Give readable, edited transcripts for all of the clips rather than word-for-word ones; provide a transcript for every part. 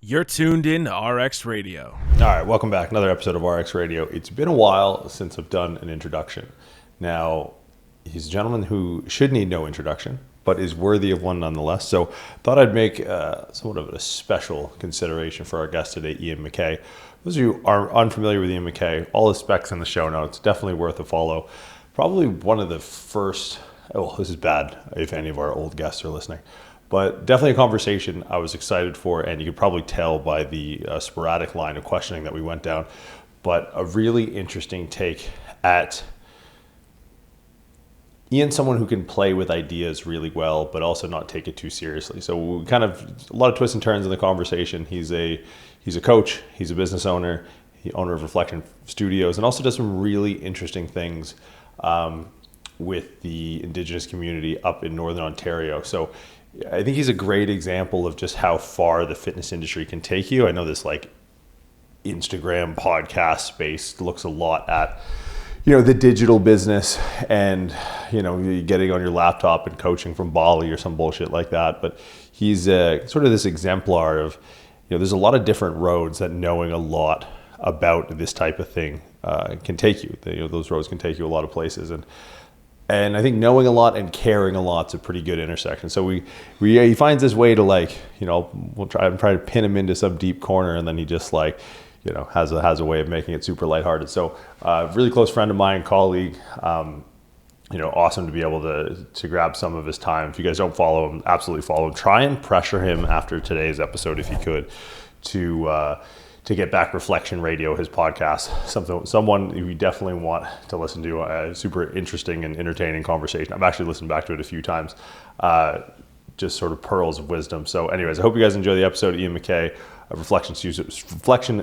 You're tuned in to RX Radio. All right, welcome back. Another episode of RX Radio. It's been a while since I've done an introduction. Now, he's a gentleman who should need no introduction, but is worthy of one nonetheless. So thought I'd make somewhat of a special consideration for our guest today, Ian McKay. Those of you who are unfamiliar with Ian McKay, all the specs in the show notes, definitely worth a follow. Probably one of the first, this is bad if any of our old guests are listening, but definitely a conversation I was excited for, and you could probably tell by the sporadic line of questioning that we went down, but a really interesting take at Ian, someone who can play with ideas really well, but also not take it too seriously. So we kind of, a lot of twists and turns in the conversation. He's a coach, he's a business owner, owner of Reflection Studios, and also does some really interesting things with the Indigenous community up in Northern Ontario. So I think he's a great example of just how far the fitness industry can take you. I know this like Instagram podcast space looks a lot at, the digital business and, getting on your laptop and coaching from Bali or some bullshit like that. But he's sort of this exemplar of, there's a lot of different roads that knowing a lot about this type of thing can take you. Those roads can take you a lot of places. And I think knowing a lot and caring a lot's a pretty good intersection. So he finds his way to we'll try to pin him into some deep corner, and then he just has a way of making it super lighthearted. So really close friend of mine, colleague, awesome to be able to grab some of his time. If you guys don't follow him, absolutely follow him. Try and pressure him after today's episode, if you could, to get back Reflection Radio, his podcast, someone you definitely want to listen to. A super interesting and entertaining conversation. I've actually listened back to it a few times. Just sort of pearls of wisdom. So anyways, I hope you guys enjoy the episode. Ian McKay of Reflection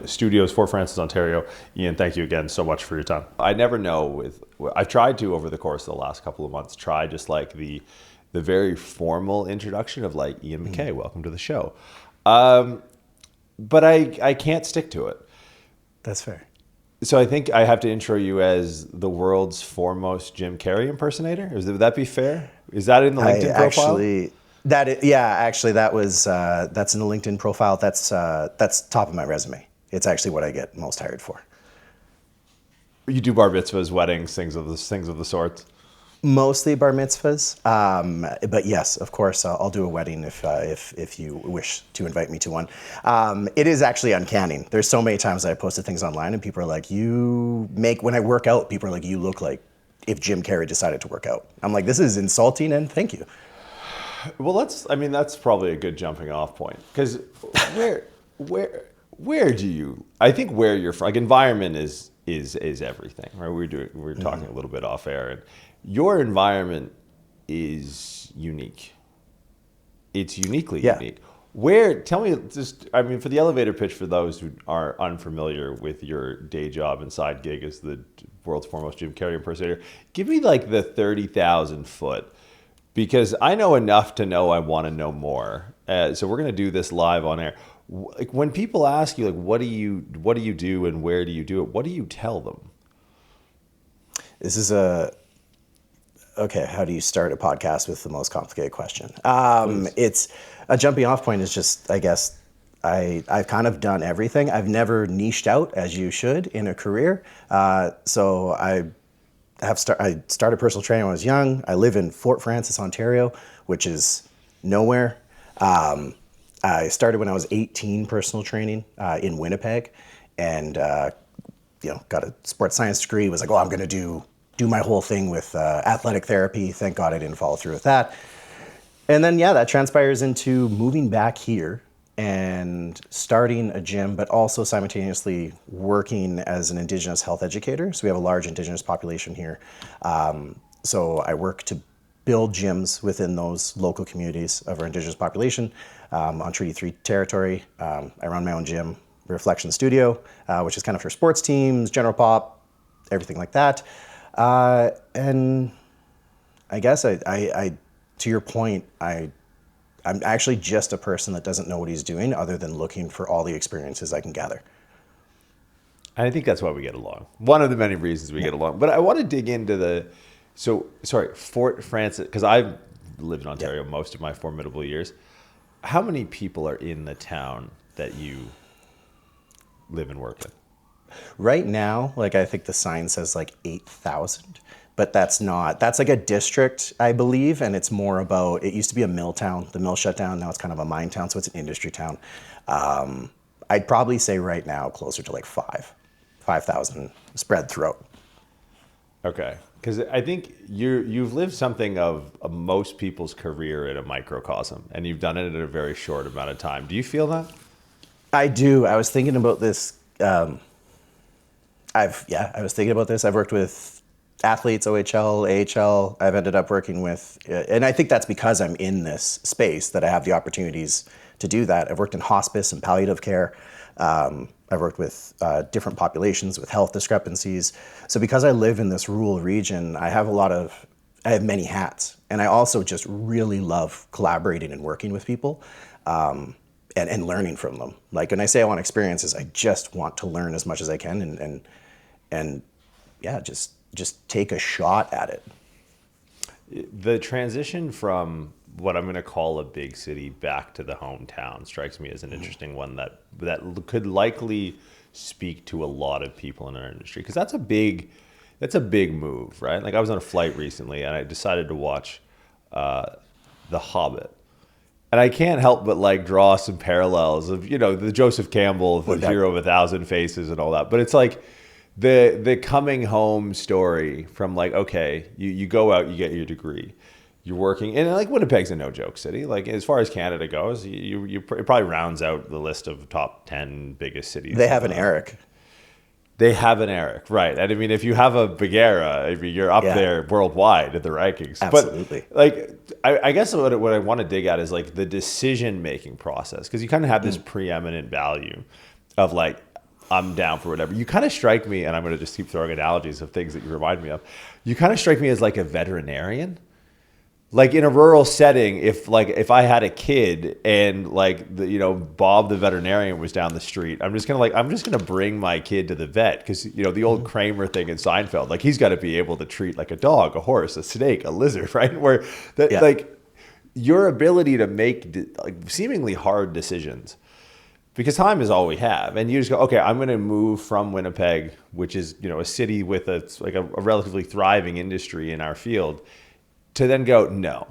Studios, Fort Frances, Ontario. Ian, thank you again so much for your time. I never know I've tried to, over the course of the last couple of months, try just like the very formal introduction of like, Ian McKay, welcome to the show. But I can't stick to it. That's fair. So I think I have to intro you as the world's foremost Jim Carrey impersonator. Would that be fair? Is that in the LinkedIn profile? That's in the LinkedIn profile. That's top of my resume. It's actually what I get most hired for. You do bar mitzvahs, weddings, things of the sort. Mostly bar mitzvahs, but yes, of course, I'll do a wedding if you wish to invite me to one. It is actually uncanny. There's so many times that I posted things online and people are like, when I work out, people are like, you look like if Jim Carrey decided to work out. I'm like, this is insulting, and thank you. Well, that's probably a good jumping off point, because where do you? I think where you're from, like, environment is everything, right? We're talking a little bit off air, and your environment is unique. It's uniquely unique. Tell me, for the elevator pitch for those who are unfamiliar with your day job and side gig as the world's foremost Jim Carrey impersonator, give me like the 30,000 foot, because I know enough to know I want to know more. So we're going to do this live on air. Like, when people ask you, like, what do you do and where do you do it? What do you tell them? This is okay, how do you start a podcast with the most complicated question? It's a jumping off point is just, I guess, I've kind of done everything. I've never niched out, as you should, in a career. So I started personal training when I was young. I live in Fort Frances, Ontario, which is nowhere. I started when I was 18 personal training in Winnipeg, and got a sports science degree. Was like, I'm going to do my whole thing with athletic therapy. Thank God I didn't follow through with that. And then, that transpires into moving back here and starting a gym, but also simultaneously working as an Indigenous health educator. So we have a large Indigenous population here. So I work to build gyms within those local communities of our Indigenous population on Treaty 3 territory. I run my own gym, Reflection Studio, which is kind of for sports teams, general pop, everything like that. And I guess I to your point, I'm actually just a person that doesn't know what he's doing other than looking for all the experiences I can gather. And I think that's why we get along. One of the many reasons we get along. But I want to dig into Fort Frances, because I've lived in Ontario most of my formidable years. How many people are in the town that you live and work in? Right now, like I think the sign says like 8,000, but that's like a district, I believe, and it's more about, it used to be a mill town. The mill shut down, now it's kind of a mine town, so it's an industry town. I'd probably say right now closer to like 5,000 spread throughout. Okay, because I think you've lived something of most people's career in a microcosm, and you've done it in a very short amount of time. Do you feel that? I do. I was thinking about this. I was thinking about this. I've worked with athletes, OHL, AHL. I've ended up working with, and I think that's because I'm in this space that I have the opportunities to do that. I've worked in hospice and palliative care. I've worked with different populations with health discrepancies. So because I live in this rural region, I have many hats. And I also just really love collaborating and working with people. And learning from them. Like when I say I want experiences, I just want to learn as much as I can and just take a shot at it. The transition from what I'm going to call a big city back to the hometown strikes me as an interesting one that could likely speak to a lot of people in our industry, because that's a big move, right? Like I was on a flight recently and I decided to watch The Hobbit. And I can't help but like draw some parallels of, the Joseph Campbell, the Hero of a Thousand Faces and all that. But it's like the coming home story from like, okay, you go out, you get your degree, you're working. And like Winnipeg's a no joke city. Like as far as Canada goes, it probably rounds out the list of top 10 biggest cities. They have an Eric. They have an Eric, right? And I mean, if you have a Bagheera, you're up there worldwide at the rankings. Absolutely. But like, I guess what I want to dig at is like the decision-making process, because you kind of have this preeminent value of like, I'm down for whatever. You kind of strike me, and I'm going to just keep throwing analogies of things that you remind me of. You kind of strike me as like a veterinarian. Like in a rural setting, if I had a kid and like Bob the veterinarian was down the street, I'm just gonna bring my kid to the vet, because the old Kramer thing in Seinfeld, like he's got to be able to treat like a dog, a horse, a snake, a lizard, right? Where that like your ability to make like seemingly hard decisions, because time is all we have, and you just go, okay, I'm going to move from Winnipeg, which is a city with a relatively thriving industry in our field, to then go, no,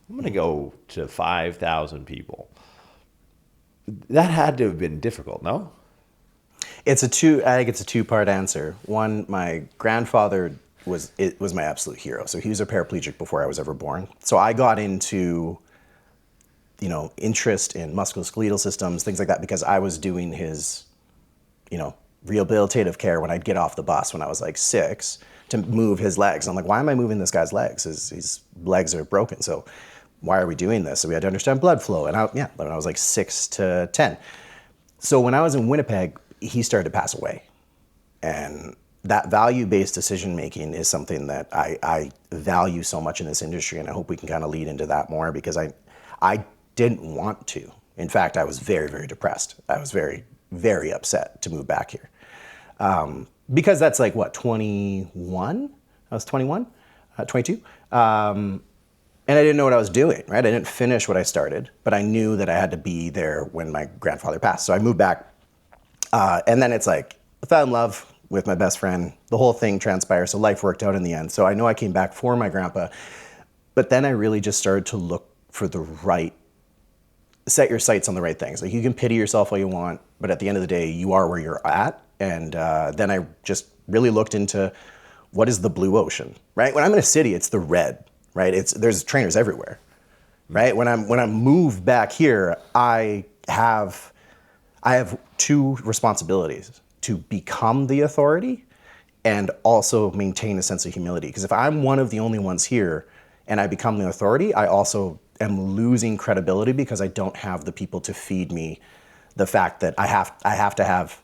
I'm going to go to 5,000 people. That had to have been difficult, no? I think it's a two-part answer. One, my grandfather was my absolute hero. So he was a paraplegic before I was ever born. So I got into, interest in musculoskeletal systems, things like that, because I was doing his, rehabilitative care when I'd get off the bus when I was like 6 to move his legs. I'm like, why am I moving this guy's legs? His legs are broken. So why are we doing this? So we had to understand blood flow. And when I was like 6 to 10. So when I was in Winnipeg, he started to pass away. And that value-based decision-making is something that I value so much in this industry. And I hope we can kind of lead into that more, because I didn't want to. In fact, I was very, very depressed. I was very, very upset to move back here. Because that's like, 21? I was 21, 22. And I didn't know what I was doing, right? I didn't finish what I started, but I knew that I had to be there when my grandfather passed. So I moved back. And then it's like, I fell in love with my best friend. The whole thing transpired, so life worked out in the end. So I know I came back for my grandpa. But then I really just started to look for set your sights on the right things. Like you can pity yourself all you want, but at the end of the day, you are where you're at. And then I just really looked into what is the blue ocean, right? When I'm in a city, it's the red, right? There's trainers everywhere, right? When I move back here, I have 2 responsibilities: to become the authority and also maintain a sense of humility. Because if I'm one of the only ones here and I become the authority, I also am losing credibility, because I don't have the people to feed me the fact that I have to have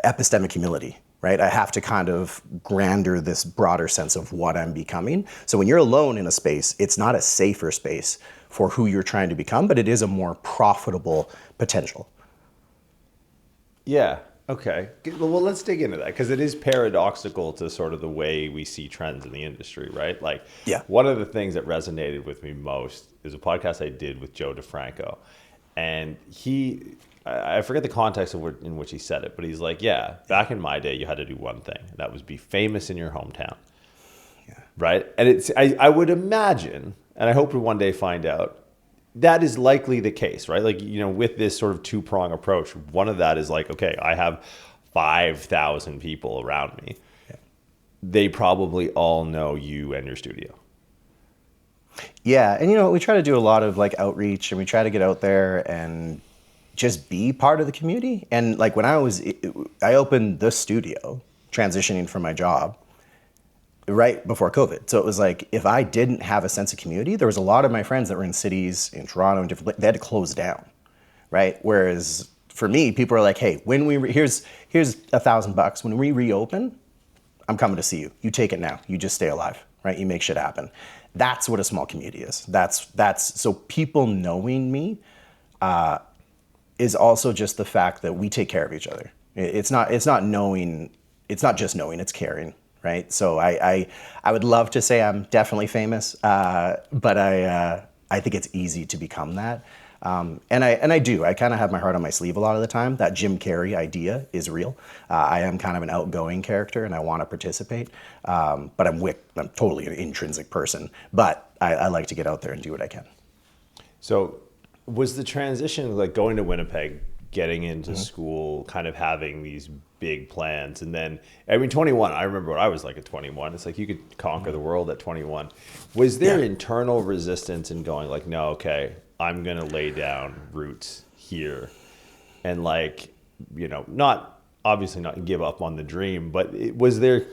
epistemic humility, right? I have to kind of grander this broader sense of what I'm becoming. So when you're alone in a space, it's not a safer space for who you're trying to become, but it is a more profitable potential. Yeah. Okay. Well, let's dig into that, because it is paradoxical to sort of the way we see trends in the industry, right? Like, one of the things that resonated with me most is a podcast I did with Joe DeFranco. And he I forget the context in which he said it, but he's like, yeah, back in my day, you had to do one thing, and that was be famous in your hometown. Yeah. Right? And I would imagine, and I hope to one day find out, that is likely the case, right? Like, with this sort of two-prong approach, one of that is like, okay, I have 5,000 people around me. Yeah. They probably all know you and your studio. Yeah, and we try to do a lot of like outreach, and we try to get out there and just be part of the community. And like when I opened the studio, transitioning from my job right before COVID. So it was like, if I didn't have a sense of community, there was a lot of my friends that were in cities, in Toronto, and different, they had to close down, right? Whereas for me, people are like, hey, here's $1,000. When we reopen, I'm coming to see you. You take it now. You just stay alive, right? You make shit happen. That's what a small community is. That's so people knowing me is also just the fact that we take care of each other. It's not knowing, it's not just knowing, it's caring. Right, so I would love to say I'm definitely famous, but I think it's easy to become that, and I do. I kind of have my heart on my sleeve a lot of the time. That Jim Carrey idea is real. I am kind of an outgoing character, and I want to participate, but I'm totally an intrinsic person. But I like to get out there and do what I can. So, was the transition like going to Winnipeg, getting into school, kind of having these big plans, and then 21, I remember what I was like at 21. It's like you could conquer the world at 21. Was there internal resistance in going like, no, okay, I'm gonna lay down roots here, and like, not give up on the dream, but was there,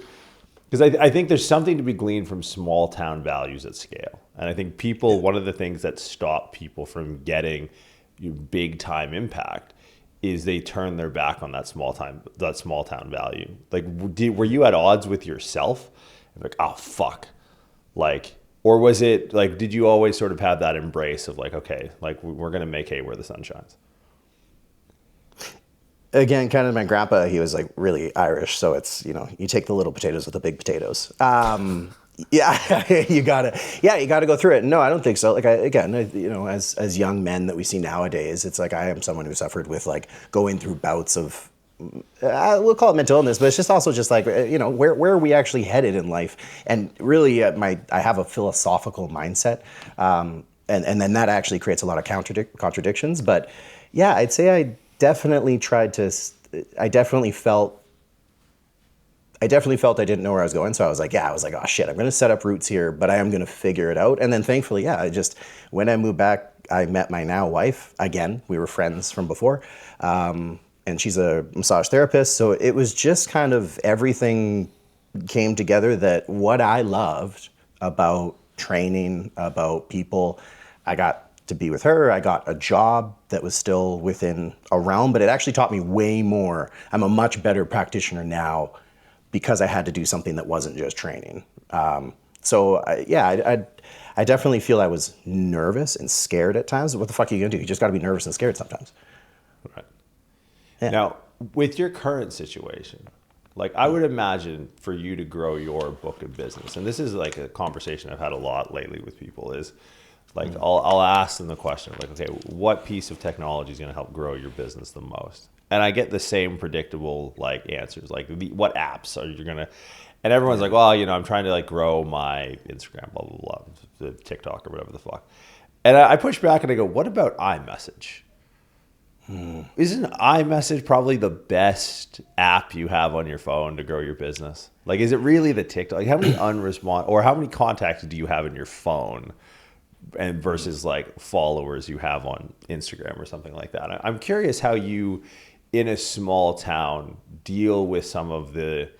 because I think there's something to be gleaned from small town values at scale, and I think one of the things that stop people from getting big time impact is they turn their back on that small town value. Like, were you at odds with yourself? Like, oh fuck, like, or was it like, did you always sort of have that embrace of like, okay, like we're gonna make hay where the sun shines? Again, kind of my grandpa, he was like really Irish, so it's you take the little potatoes with the big potatoes. Yeah, you gotta go through it. No, I don't think so. Like as young men that we see nowadays, it's like I am someone who suffered with like going through bouts of, we'll call it mental illness, but it's just also just like, where are we actually headed in life? And really I have a philosophical mindset. And then that actually creates a lot of contradictions. But yeah, I'd say I definitely felt I didn't know where I was going. So I was like, oh shit, I'm going to set up roots here, but I am going to figure it out. And then thankfully, when I moved back, I met my now wife. Again, we were friends from before. And she's a massage therapist. So it was just kind of everything came together, that what I loved about training, about people, I got to be with her. I got a job that was still within a realm, but it actually taught me way more. I'm a much better practitioner now because I had to do something that wasn't just training. I definitely feel I was nervous and scared at times. What the fuck are you gonna do? You just gotta be nervous and scared sometimes. Right. Yeah. Now, with your current situation, like I would imagine for you to grow your book of business, and this is like a conversation I've had a lot lately with people, is like I'll ask them the question like, okay, what piece of technology is gonna help grow your business the most? And I get the same predictable like answers, like what apps are you gonna? And everyone's like, well, I'm trying to like grow my Instagram, blah blah blah, the TikTok or whatever the fuck. And I push back and I go, what about iMessage? Isn't iMessage probably the best app you have on your phone to grow your business? Like, is it really the TikTok? Like, how many how many contacts do you have in your phone, and versus like followers you have on Instagram or something like that? I'm curious how you, in a small town, deal with some of the,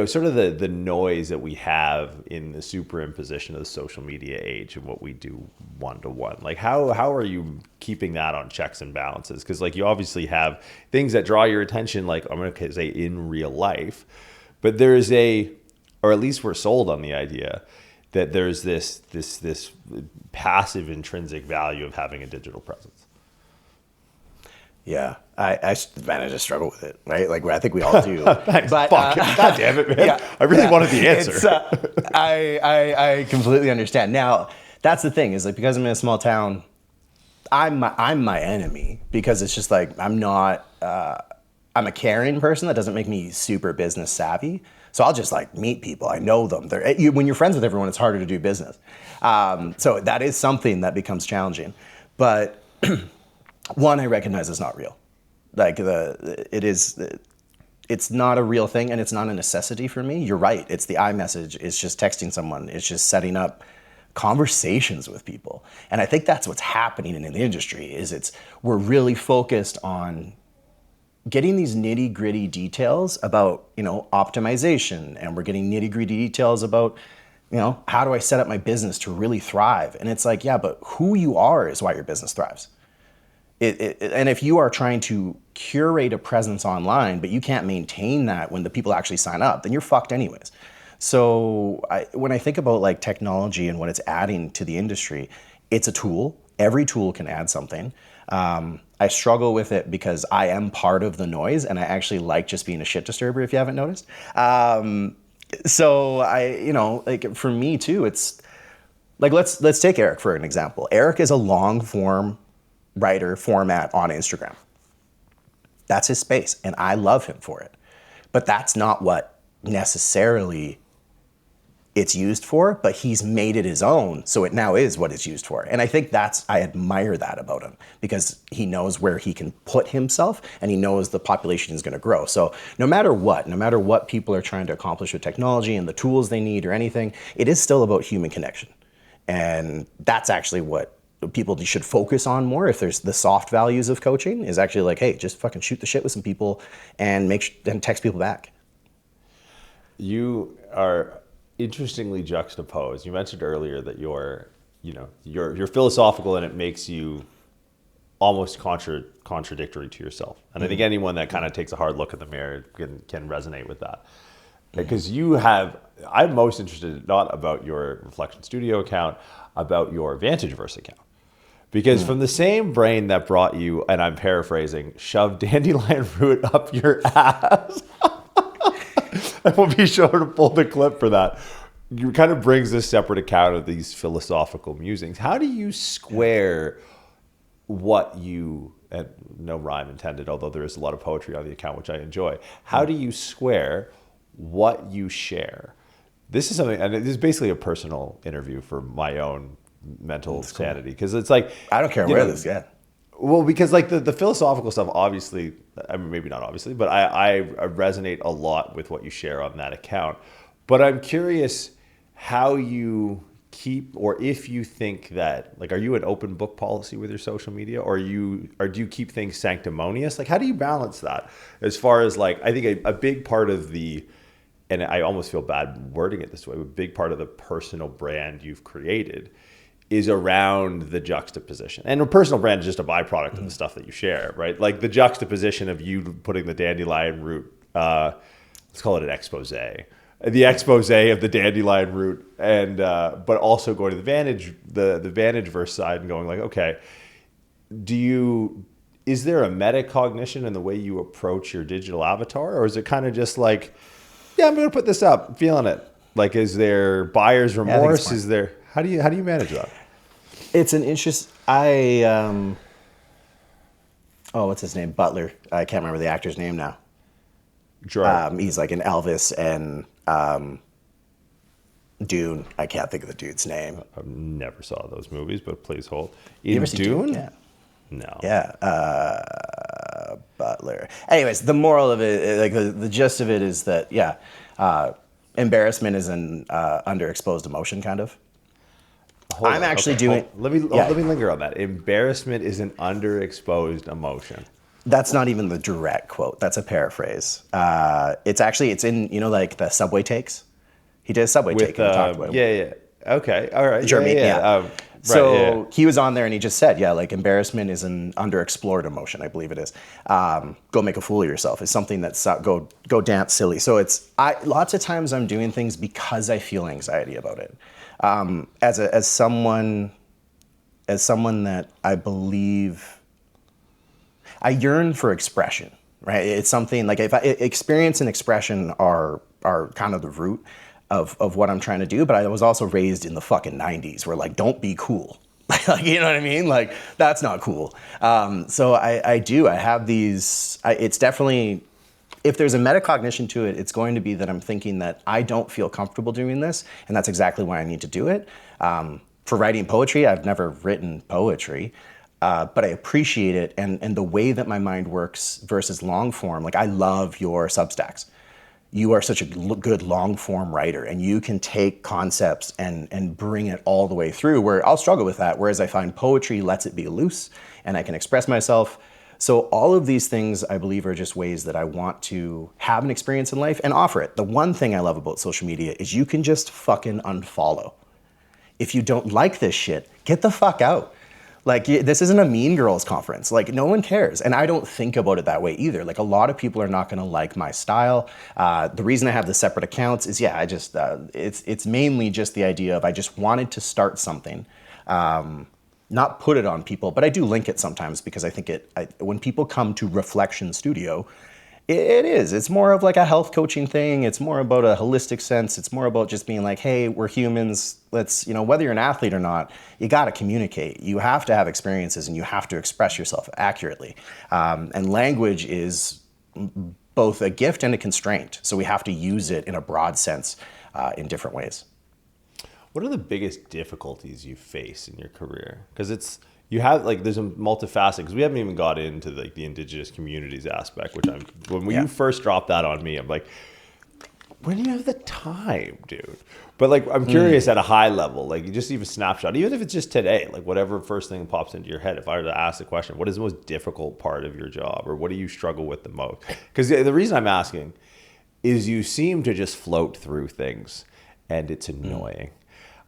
sort of the noise that we have in the superimposition of the social media age and what we do one-to-one. Like how are you keeping that on checks and balances? Because like you obviously have things that draw your attention, like I'm going to say in real life, but there is or at least we're sold on the idea that there's this passive intrinsic value of having a digital presence. Yeah, I just struggle with it, right? Like I think we all do. Thanks. But God damn it, man! Yeah, I really wanted the answer. I completely understand. Now that's the thing, is like because I'm in a small town, I'm my enemy, because it's just like, I'm not, I'm a caring person. That doesn't make me super business savvy. So I'll just like meet people. I know them. When you're friends with everyone, it's harder to do business. So that is something that becomes challenging. But one, I recognize it's not real. Like it's not a real thing, and it's not a necessity for me. You're right. It's the iMessage. It's just texting someone. It's just setting up conversations with people. And I think that's what's happening in the industry. We're really focused on getting these nitty gritty details about, optimization, and we're getting nitty gritty details about, how do I set up my business to really thrive? And it's like, yeah, but who you are is why your business thrives. And if you are trying to curate a presence online, but you can't maintain that when the people actually sign up, then you're fucked anyways. So when I think about like technology and what it's adding to the industry, it's a tool. Every tool can add something. I struggle with it because I am part of the noise, and I actually like just being a shit disturber, if you haven't noticed. So like for me too, it's like, let's take Eric for an example. Eric is a long form writer format on Instagram. That's his space, and I love him for it. But that's not what necessarily it's used for, but he's made it his own, so it now is what it's used for. And I think I admire that about him, because he knows where he can put himself, and he knows the population is going to grow. So no matter what people are trying to accomplish with technology and the tools they need or anything, it is still about human connection. And that's actually what people should focus on more. If there's the soft values of coaching, is actually like, hey, just fucking shoot the shit with some people and and text people back. You are interestingly juxtaposed. You mentioned earlier that you're philosophical, and it makes you almost contradictory to yourself. And I think anyone that kind of takes a hard look in the mirror can resonate with that. Because I'm most interested not about your Reflection Studio account, about your Vantageverse account. Because from the same brain that brought you, and I'm paraphrasing, shoved dandelion root up your ass. I will be sure to pull the clip for that. You kind of brings this separate account of these philosophical musings. How do you square what you, and no rhyme intended, although there is a lot of poetry on the account, which I enjoy. How do you square what you share? This is something, and this is basically a personal interview for my own mental sanity. Because it's like, I don't care where this gets. Well, because like the philosophical stuff, obviously, I mean, maybe not obviously, but I resonate a lot with what you share on that account. But I'm curious how you keep, or if you think that, like, are you an open book policy with your social media, or do you keep things sanctimonious? Like, how do you balance that? As far as like, I think a big part of and I almost feel bad wording it this way, but a big part of the personal brand you've created is around the juxtaposition. And a personal brand is just a byproduct of the stuff that you share, right? Like the juxtaposition of you putting the dandelion root, let's call it an expose. The expose of the dandelion root, and but also going to the Vantageverse side and going like, okay, is there a metacognition in the way you approach your digital avatar, or is it kind of just like, yeah, I'm going to put this up, I'm feeling it? Like, is there buyer's remorse? Is there, how do you manage that? It's an interest. What's his name? Butler. I can't remember the actor's name now. He's like in Elvis and Dune. I can't think of the dude's name. I never saw those movies, but please hold. You ever seen Dune? Yeah. No. Yeah. Butler. Anyways, the moral of it, like the gist of it is that, embarrassment is an underexposed emotion, kind of. Let me linger on that. Embarrassment is an underexposed emotion. That's not even the direct quote. That's a paraphrase. It's in, like the subway takes. He did a subway take and talked about it. Yeah. Okay. All right. Jeremy, yeah. He was on there and he just said, like embarrassment is an underexplored emotion. I believe it is. Go make a fool of yourself. It's something that's go dance silly. So lots of times I'm doing things because I feel anxiety about it. As someone that I believe, I yearn for expression, right? It's something like experience and expression are kind of the root of what I'm trying to do. But I was also raised in the fucking 90s where like, don't be cool. Like, you know what I mean? Like, that's not cool. So I have these, it's definitely, if there's a metacognition to it, it's going to be that I'm thinking that I don't feel comfortable doing this, and that's exactly why I need to do it. For writing poetry, I've never written poetry, but I appreciate it and the way that my mind works versus long form. Like, I love your Substacks. You are such a good long form writer, and you can take concepts and bring it all the way through, where I'll struggle with that. Whereas I find poetry lets it be loose and I can express myself. So all of these things, I believe, are just ways that I want to have an experience in life and offer it. The one thing I love about social media is you can just fucking unfollow. If you don't like this shit, get the fuck out. Like, this isn't a Mean Girls conference. Like, no one cares. And I don't think about it that way either. Like, a lot of people are not going to like my style. The reason I have the separate accounts is, I just, it's mainly just the idea of I just wanted to start something, not put it on people, but I do link it sometimes because I think when people come to Reflection Studio, it's more of like a health coaching thing. It's more about a holistic sense. It's more about just being like, hey, we're humans. Let's, whether you're an athlete or not, you got to communicate. You have to have experiences and you have to express yourself accurately. And language is both a gift and a constraint. So we have to use it in a broad sense in different ways. What are the biggest difficulties you face in your career? Because there's a multifaceted, because we haven't even got into the Indigenous communities aspect, which you first dropped that on me, I'm like, when do you have the time, dude? But like, I'm curious at a high level, like you just leave a snapshot, even if it's just today, like whatever first thing pops into your head. If I were to ask the question, what is the most difficult part of your job, or what do you struggle with the most? Because the reason I'm asking is you seem to just float through things and it's annoying.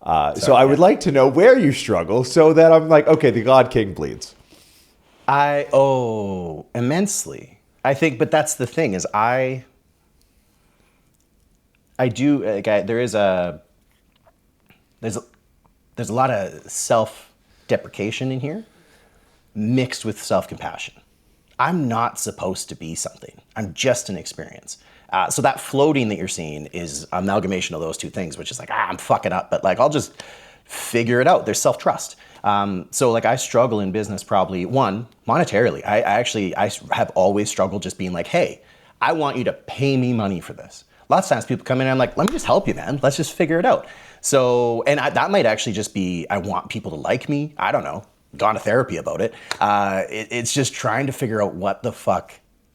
So I would like to know where you struggle so that I'm like, okay, the God King bleeds. Immensely. I think, but that's the thing is I do, there's a lot of self-deprecation in here mixed with self-compassion. I'm not supposed to be something. I'm just an experience. So that floating that you're seeing is amalgamation of those two things, which is like, I'm fucking up, but like, I'll just figure it out. There's self-trust. So like I struggle in business probably, one, monetarily. I have always struggled just being like, hey, I want you to pay me money for this. Lots of times people come in and I'm like, let me just help you, man. Let's just figure it out. So, that might actually just be, I want people to like me. I don't know. Gone to therapy about it. It's just trying to figure out what the fuck,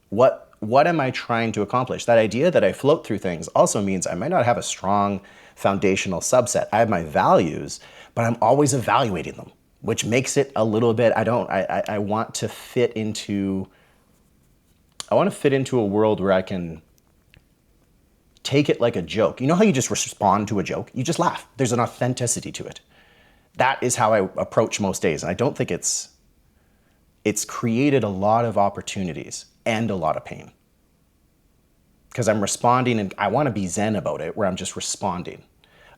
what am I trying to accomplish? That idea that I float through things also means I might not have a strong foundational subset. I have my values, but I'm always evaluating them, which makes it a little bit, I want to fit into a world where I can take it like a joke. You know how you just respond to a joke? You just laugh. There's an authenticity to it. That is how I approach most days. And I don't think it's created a lot of opportunities and a lot of pain. Because I'm responding and I want to be zen about it, where I'm just responding.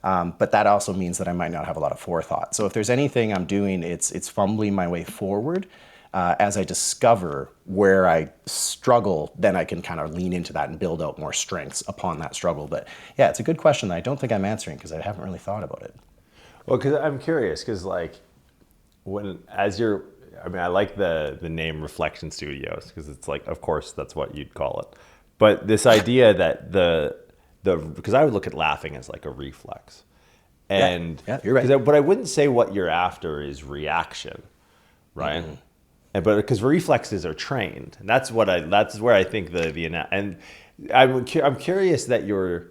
But that also means that I might not have a lot of forethought. So if there's anything I'm doing, it's fumbling my way forward. As I discover where I struggle, then I can kind of lean into that and build out more strengths upon that struggle. But yeah, it's a good question that I don't think I'm answering because I haven't really thought about it. Well, because I'm curious, because like I like the name Reflection Studios, because it's like, of course, that's what you'd call it. But this idea that because I would look at laughing as like a reflex. And yeah, you're right. But I wouldn't say what you're after is reaction, right? Mm-hmm. But because reflexes are trained, and that's where I think and I'm curious that you're,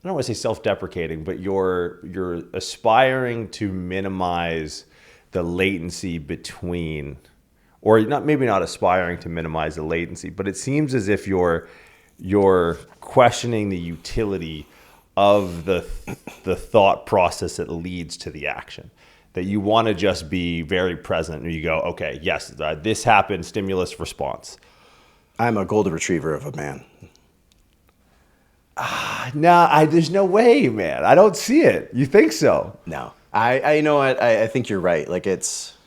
I don't want to say self-deprecating, but you're aspiring to minimize the latency between, or maybe not aspiring to minimize the latency, but it seems as if you're questioning the utility of the thought process that leads to the action. That you want to just be very present, and you go, okay, yes, this happened, stimulus response. I'm a golden retriever of a man. There's no way, man. I don't see it. You think so? No. I know what, I think you're right. Like it's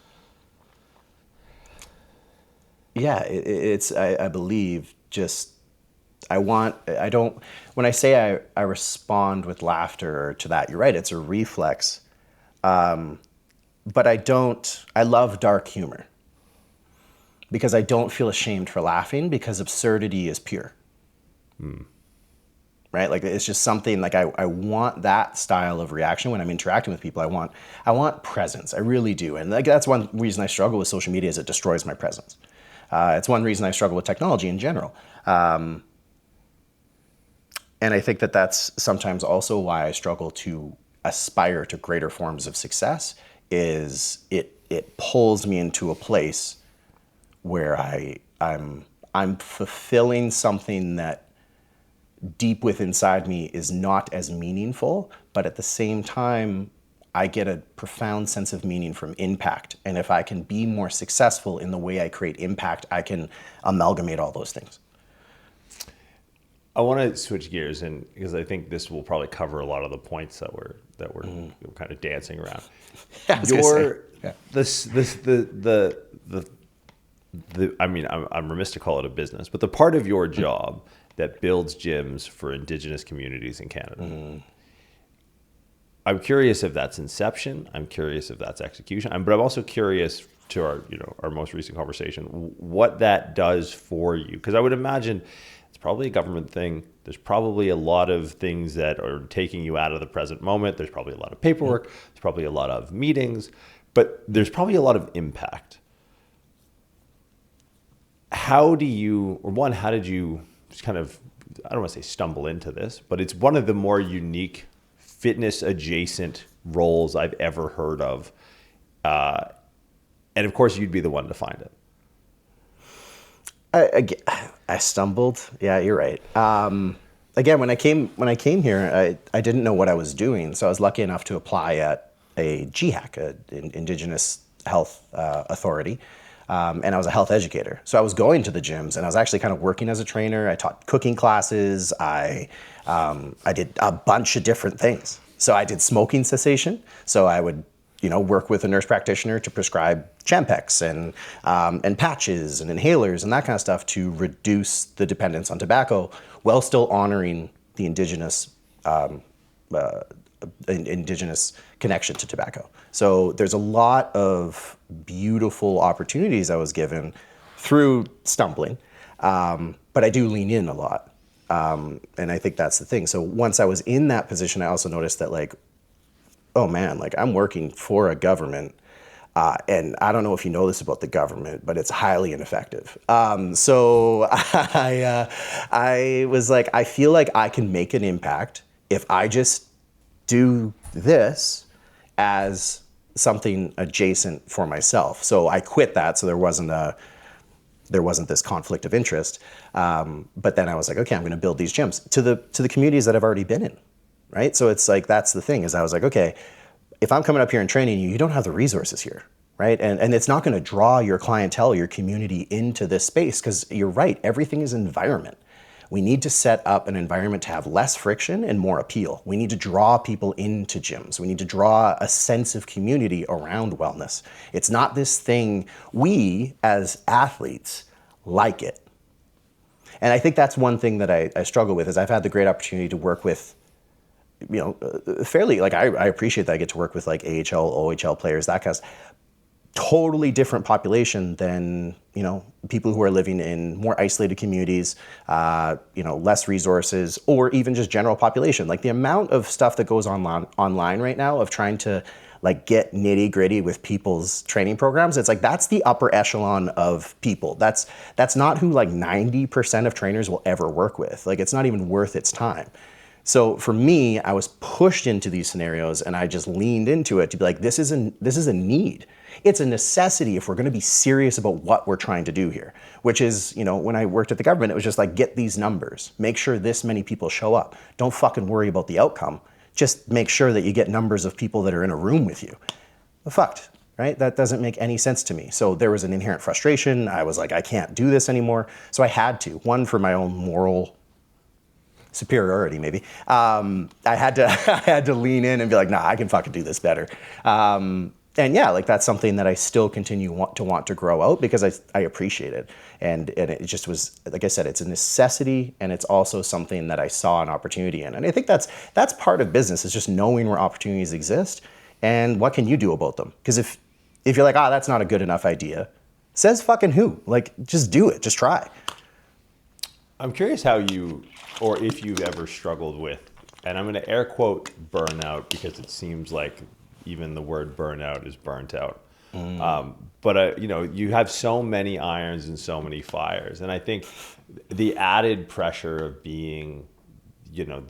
I believe just, when I say I respond with laughter to that, you're right, it's a reflex. but I love dark humor because I don't feel ashamed for laughing because absurdity is pure. Right? Like it's just something like I want that style of reaction when I'm interacting with people. I want presence. I really do. And like that's one reason I struggle with social media is it destroys my presence. It's one reason I struggle with technology in general. And I think that that's sometimes also why I struggle to aspire to greater forms of success is it pulls me into a place where I'm fulfilling something that deep within inside me is not as meaningful, but at the same time, I get a profound sense of meaning from impact. And if I can be more successful in the way I create impact, I can amalgamate all those things. I want to switch gears, and because I think this will probably cover a lot of the points that we're kind of dancing around. I mean, I'm remiss to call it a business, but the part of your job that builds gyms for Indigenous communities in Canada. I'm curious if that's inception. I'm curious if that's execution. But I'm also curious to our most recent conversation, what that does for you. Because I would imagine it's probably a government thing. There's probably a lot of things that are taking you out of the present moment. There's probably a lot of paperwork. There's probably a lot of meetings. But there's probably a lot of impact. How did you just kind of, I don't want to say stumble into this, but it's one of the more unique fitness adjacent roles I've ever heard of. And of course you'd be the one to find it. I stumbled. Yeah, you're right. Again, when I came here, I didn't know what I was doing. So I was lucky enough to apply at a GHAC, an Indigenous Health Authority. And I was a health educator. So I was going to the gyms and I was actually kind of working as a trainer. I taught cooking classes. I did a bunch of different things. So I did smoking cessation. So I would, work with a nurse practitioner to prescribe Champex and patches and inhalers and that kind of stuff to reduce the dependence on tobacco while still honoring the Indigenous connection to tobacco. So there's a lot of beautiful opportunities I was given through stumbling, but I do lean in a lot. And I think that's the thing. So once I was in that position, I also noticed that oh man, I'm working for a government. And I don't know if you know this about the government, but it's highly ineffective. So I was like, I feel like I can make an impact if I just do this as something adjacent for myself. So I quit that. So there wasn't this conflict of interest. But then I was like, okay, I'm going to build these gyms to the communities that I've already been in, right? So it's like, that's the thing is I was like, okay, if I'm coming up here and training you, you don't have the resources here, right? And it's not going to draw your clientele, your community into this space because you're right, everything is environment. We need to set up an environment to have less friction and more appeal. We need to draw people into gyms. We need to draw a sense of community around wellness. It's not this thing, we as athletes like it. And I think that's one thing that I struggle with is I've had the great opportunity to work with, fairly, I appreciate that I get to work with AHL, OHL players, that kind of totally different population than, people who are living in more isolated communities, less resources, or even just general population. Like the amount of stuff that goes online right now of trying to get nitty gritty with people's training programs. It's that's the upper echelon of people. That's not who 90% of trainers will ever work with. It's not even worth its time. So for me, I was pushed into these scenarios and I just leaned into it to be like, this is a need. It's a necessity if we're going to be serious about what we're trying to do here, which is, when I worked at the government, it was just get these numbers, make sure this many people show up. Don't fucking worry about the outcome. Just make sure that you get numbers of people that are in a room with you. Well, fucked, right? That doesn't make any sense to me. So there was an inherent frustration. I was like, I can't do this anymore. So I had to, one, for my own moral superiority, maybe. I had to lean in and be like, nah, I can fucking do this better. And yeah, that's something that I still continue want to grow out because I appreciate it. And it just was, like I said, it's a necessity and it's also something that I saw an opportunity in. And I think that's part of business is just knowing where opportunities exist and what can you do about them? Because if you're like, that's not a good enough idea, says fucking who? Like, just do it, just try. I'm curious how you, or if you've ever struggled with, and I'm going to air quote burnout because it seems like even the word burnout is burnt out. But you have so many irons and so many fires, and I think the added pressure of being, I'm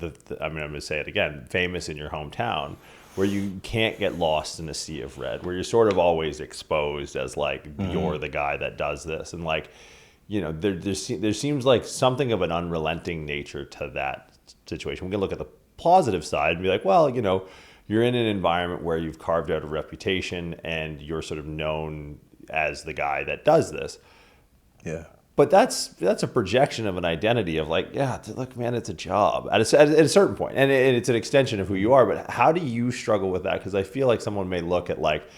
going to say it again, famous in your hometown, where you can't get lost in a sea of red, where you're sort of always exposed as like you're the guy that does this, and like, there seems like something of an unrelenting nature to that situation. We can look at the positive side and be like, well, you're in an environment where you've carved out a reputation and you're sort of known as the guy that does this. Yeah. But that's a projection of an identity of like, yeah, look, man, it's a job at a certain point, and it's an extension of who you are. But how do you struggle with that? Because I feel like someone may look at like,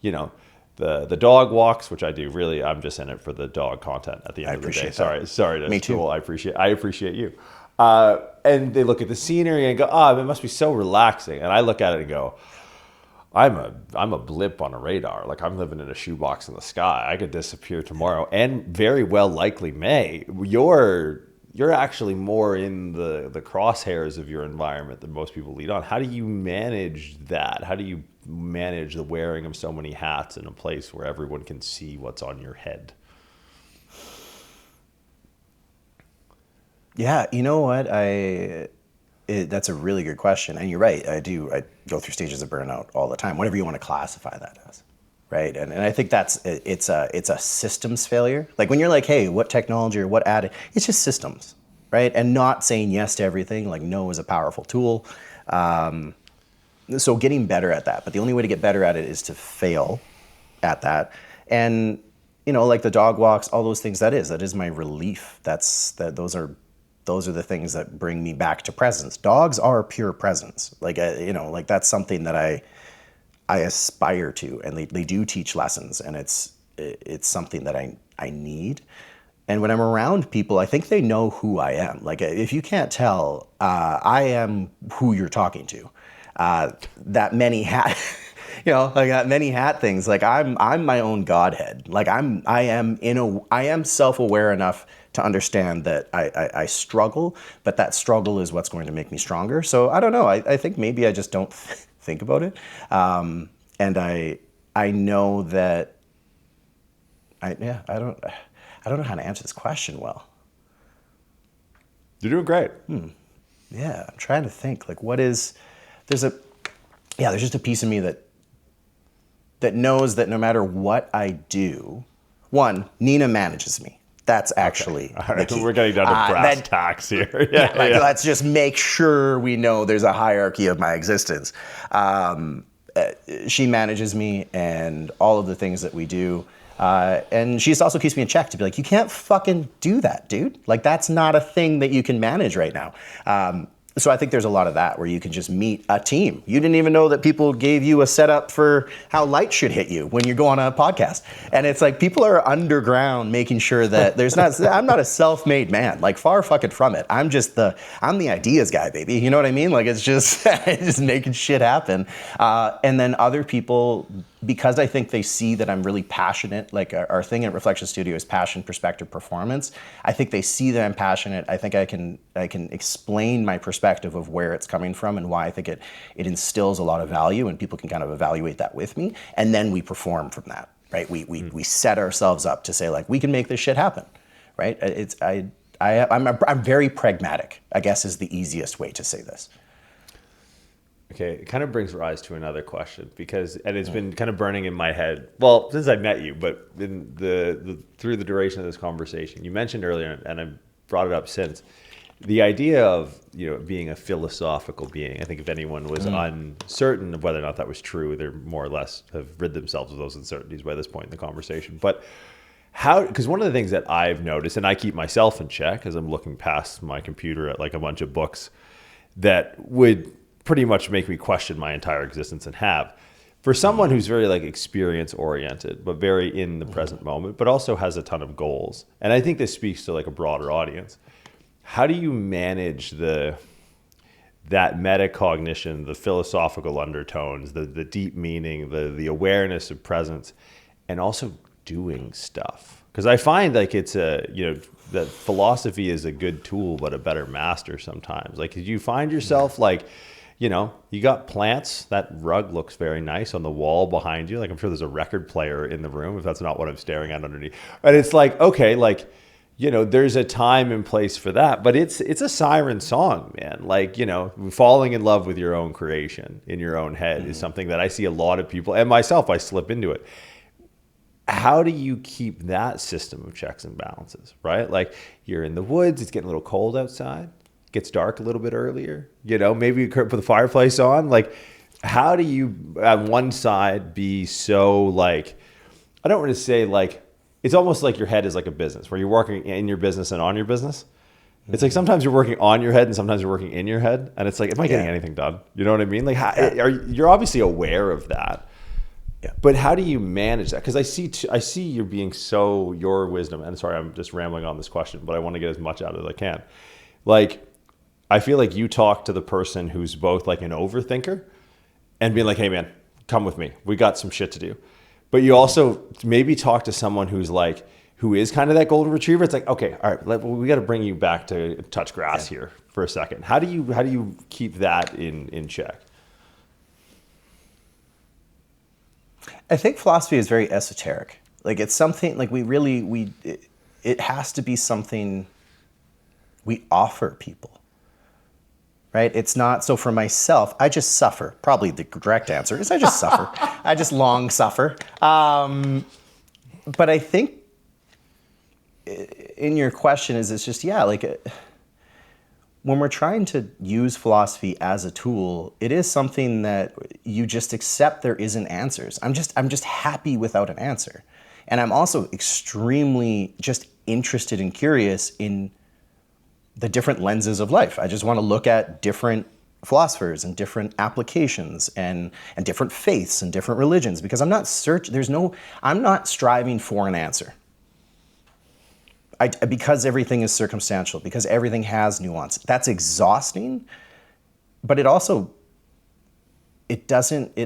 the dog walks, which I do. Really, I'm just in it for the dog content at the end of the day. That. Sorry. Me too. Cool. I appreciate you. And they look at the scenery and go, it must be so relaxing. And I look at it and go, I'm a blip on a radar. Like, I'm living in a shoebox in the sky. I could disappear tomorrow, and very well likely may. You're actually more in the crosshairs of your environment than most people lead on. How do you manage that? How do you manage the wearing of so many hats in a place where everyone can see what's on your head? Yeah, you know what? That's a really good question, and you're right. I go through stages of burnout all the time, whatever you want to classify that as, right? And I think it's a systems failure. Like when you're like, hey, what technology or what added? It's just systems, right? And not saying yes to everything. Like no is a powerful tool. So getting better at that, but the only way to get better at it is to fail at that. And like the dog walks, all those things. That is my relief. Those are the things that bring me back to presence. Dogs are pure presence. Like, like that's something that I aspire to, and they do teach lessons, and it's something that I need. And when I'm around people, I think they know who I am. Like if you can't tell, I am who you're talking to. That many hat, like that many hat things. Like I'm my own godhead. Like I am self-aware enough to understand that I struggle, but that struggle is what's going to make me stronger. So I don't know. I think maybe I just don't think about it. And I know that I don't know how to answer this question well. You're doing great. Yeah, I'm trying to think. Like there's just a piece of me that knows that no matter what I do, Nina manages me. That's actually the key. We're getting down to brass tacks here. Yeah. Let's just make sure we know there's a hierarchy of my existence. She manages me and all of the things that we do. And she also keeps me in check to be like, you can't fucking do that, dude. Like, that's not a thing that you can manage right now. So I think there's a lot of that where you can just meet a team. You didn't even know that people gave you a setup for how light should hit you when you go on a podcast. And it's like people are underground making sure that I'm not a self-made man, like far fucking from it. I'm the ideas guy, baby. You know what I mean? Like it's just making shit happen. And then other people, because I think they see that I'm really passionate, like our thing at Reflection Studio is passion, perspective, performance. I think they see that I'm passionate. I think I can explain my perspective of where it's coming from and why I think it instills a lot of value, and people can kind of evaluate that with me. And then we perform from that, right? We set ourselves up to say like, we can make this shit happen, right? I'm very pragmatic, I guess is the easiest way to say this. Okay, it kind of brings rise to another question and it's been kind of burning in my head. Well, since I met you, but in through the duration of this conversation, you mentioned earlier, and I brought it up since, the idea of being a philosophical being. I think if anyone was uncertain of whether or not that was true, they more or less have rid themselves of those uncertainties by this point in the conversation. But because one of the things that I've noticed, and I keep myself in check as I'm looking past my computer at like a bunch of books that would pretty much make me question my entire existence, and have. For someone who's very like experience oriented, but very in the present moment, but also has a ton of goals. And I think this speaks to like a broader audience. How do you manage the that metacognition, the philosophical undertones, the deep meaning, the awareness of presence, and also doing stuff. Because I find like it's that philosophy is a good tool, but a better master sometimes. Like, you find yourself like, you got plants, that rug looks very nice on the wall behind you. Like, I'm sure there's a record player in the room, if that's not what I'm staring at underneath. And it's like, okay, like, there's a time and place for that, but it's a siren song, man. Like, falling in love with your own creation in your own head is something that I see a lot of people, and myself, I slip into it. How do you keep that system of checks and balances, right? Like, you're in the woods, it's getting a little cold outside, it gets dark a little bit earlier, maybe you could put the fireplace on. Like, how do you, on one side, be so like, I don't want to say like, it's almost like your head is like a business where you're working in your business and on your business. It's like sometimes you're working on your head and sometimes you're working in your head. And it's like, am I getting anything done? You know what I mean? Like, you're obviously aware of that. Yeah. But how do you manage that? Because I see you being so, your wisdom, and sorry, I'm just rambling on this question, but I want to get as much out as I can. Like, I feel like you talk to the person who's both like an overthinker and being like, hey man, come with me. We got some shit to do. But you also maybe talk to someone who is kind of that golden retriever. It's like, okay, all right, we got to bring you back to touch grass here for a second. How do you keep that in check? I think philosophy is very esoteric. Like, it's something like it has to be something we offer people. Right? It's not, so for myself, I just suffer. Probably the correct answer is I just suffer. I just long suffer. But I think in your question it's just, when we're trying to use philosophy as a tool, it is something that you just accept there isn't answers. I'm just happy without an answer. And I'm also extremely just interested and curious in the different lenses of life. I just want to look at different philosophers and different applications and different faiths and different religions, because I'm not striving for an answer. Because everything is circumstantial, because everything has nuance. That's exhausting, but it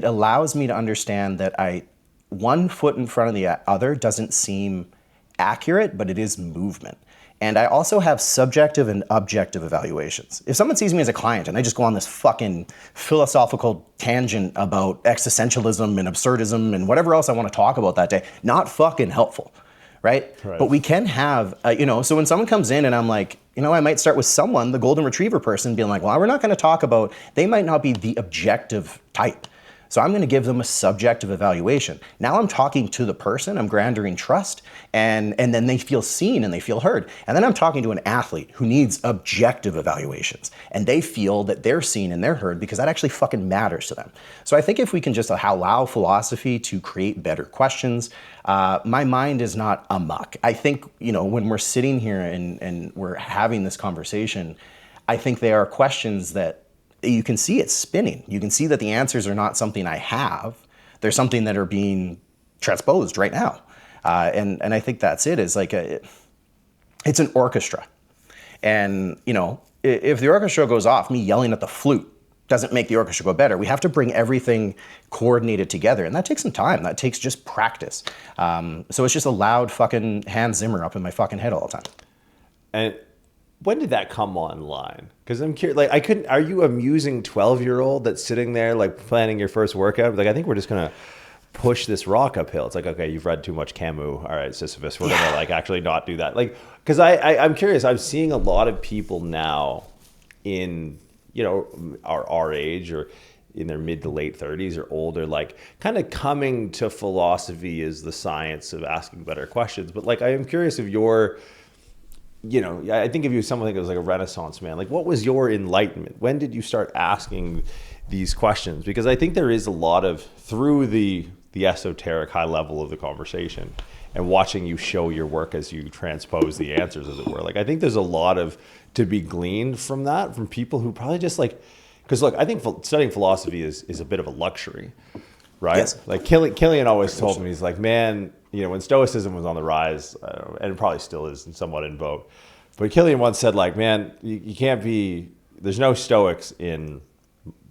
allows me to understand that one foot in front of the other doesn't seem accurate, but it is movement. And I also have subjective and objective evaluations. If someone sees me as a client and I just go on this fucking philosophical tangent about existentialism and absurdism and whatever else I want to talk about that day, not fucking helpful, right? But we can have, so when someone comes in and I'm like, I might start with someone, the golden retriever person, being like, well, we're not going to talk about, they might not be the objective type. So I'm going to give them a subjective evaluation. Now I'm talking to the person, I'm granting trust, and then they feel seen and they feel heard. And then I'm talking to an athlete who needs objective evaluations, and they feel that they're seen and they're heard because that actually fucking matters to them. So I think if we can just allow philosophy to create better questions, my mind is not amok. I think, when we're sitting here and we're having this conversation, I think they are questions that you can see it spinning. You can see that the answers are not something I have. They're something that are being transposed right now. And I think that's it. It's like it's an orchestra. And, if the orchestra goes off, me yelling at the flute doesn't make the orchestra go better. We have to bring everything coordinated together. And that takes some time. That takes just practice. So it's just a loud fucking Hans Zimmer up in my fucking head all the time. And when did that come online? Because I'm curious, like, are you a musing 12-year-old that's sitting there, like, planning your first workout? Like, I think we're just going to push this rock uphill. It's like, okay, you've read too much Camus. All right, Sisyphus, we're going to, like, actually not do that. Like, because I'm curious, I'm seeing a lot of people now in, our age or in their mid to late 30s or older, like, kind of coming to philosophy as the science of asking better questions. But, like, I am curious if you're, I think of you as someone that was like a Renaissance man. Like, what was your enlightenment? When did you start asking these questions? Because I think there is a lot of, through the esoteric high level of the conversation and watching you show your work as you transpose the answers, as it were. Like, I think there's a lot of to be gleaned from that, from people who probably just like, because look, I think studying philosophy is a bit of a luxury, right? Yes. Like Killian always told me, he's like, man, when Stoicism was on the rise, and it probably still is somewhat in vogue, but Killian once said, like, man, you can't be there's no Stoics in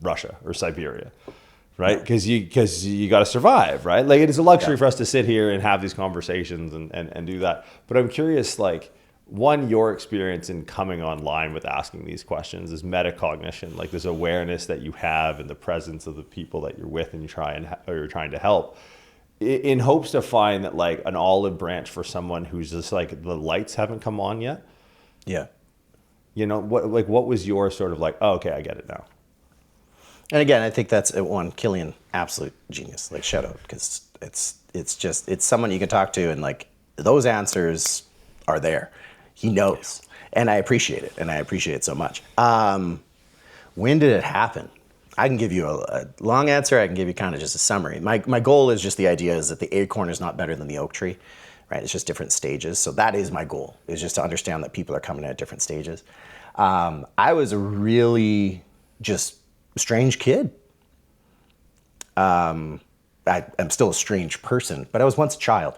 Russia or Siberia, right? Because you got to survive, right? Like, it is a luxury for us to sit here and have these conversations and do that. But I'm curious, like, one, your experience in coming online with asking these questions, is metacognition, like this awareness that you have in the presence of the people that you're with and you're trying to help, in hopes to find that, like, an olive branch for someone who's just like, the lights haven't come on yet. Yeah. You know, what was your sort of like, oh, okay, I get it now. And again, I think that's one, Killian, absolute genius. Like, shout out, because it's someone you can talk to, and like, those answers are there. He knows, and I appreciate it, and I appreciate it so much. When did it happen? I can give you a long answer. I can give you kind of just a summary. My goal is just, the idea is that the acorn is not better than the oak tree, right? It's just different stages. So that is my goal, is just to understand that people are coming at different stages. I was a really just strange kid. I'm still a strange person, but I was once a child.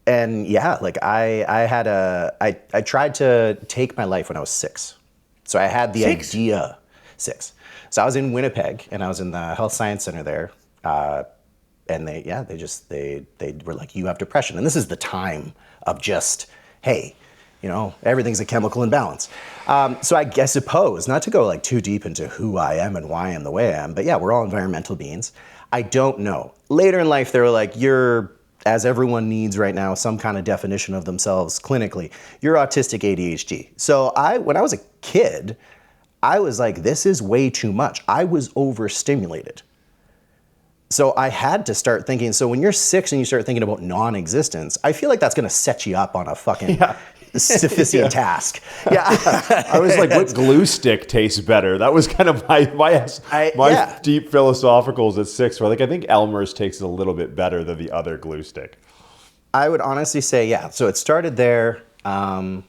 And yeah, like I tried to take my life when I was 6. So I had the idea, 6. So I was in Winnipeg, and I was in the health science center there. And they were like, you have depression. And this is the time of just, hey, you know, everything's a chemical imbalance. So I suppose, not to go like too deep into who I am and why I'm the way I am, but yeah, we're all environmental beings. I don't know. Later in life, they were like, as everyone needs right now, some kind of definition of themselves clinically, you're autistic ADHD. So when I was a kid, I was like, this is way too much. I was overstimulated. So I had to start thinking, so when you're 6 and you start thinking about non-existence, I feel like that's going to set you up on a fucking Sisyphean task. Yeah. I was like, what glue stick tastes better? That was kind of my deep philosophicals at 6. Where, like, I think Elmer's tastes a little bit better than the other glue stick. I would honestly say, yeah. So it started there. And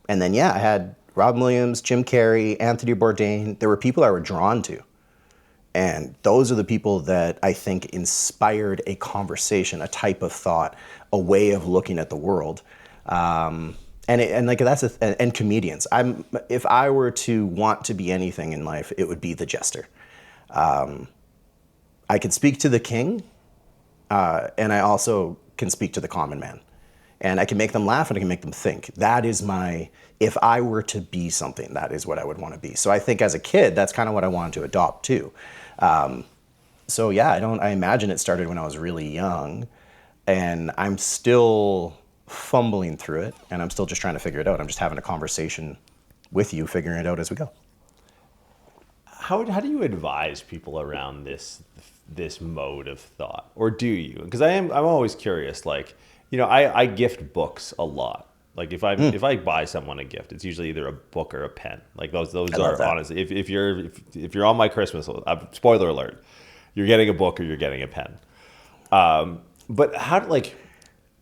then, I had Robin Williams, Jim Carrey, Anthony Bourdain. There were people I were drawn to. And those are the people that I think inspired a conversation, a type of thought, a way of looking at the world. And comedians. If I were to want to be anything in life, it would be the jester. I could speak to the king, and I also can speak to the common man. And I can make them laugh, and I can make them think. That is if I were to be something, that is what I would want to be. So I think as a kid, that's kind of what I wanted to adopt too. I imagine it started when I was really young, and I'm still fumbling through it, and I'm still just trying to figure it out. I'm just having a conversation with you, figuring it out as we go. How do you advise people around this mode of thought, or do you? Because I'm always curious. Like, you know, I gift books a lot. Like, if I buy someone a gift, it's usually either a book or a pen. Like, those are honestly, if you're on my Christmas list, spoiler alert, you're getting a book or you're getting a pen. But how, like,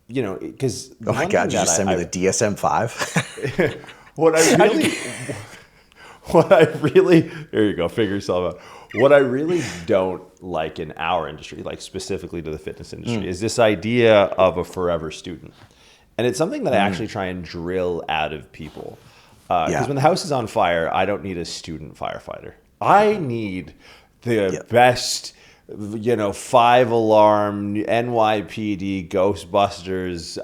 you know, because oh my God, you just sent me the DSM-5. What I really, there you go, figure yourself out. What I really don't like in our industry, like specifically to the fitness industry, is this idea of a forever student. And it's something that I actually try and drill out of people. Because when the house is on fire, I don't need a student firefighter. I need the best, 5-alarm NYPD, Ghostbusters,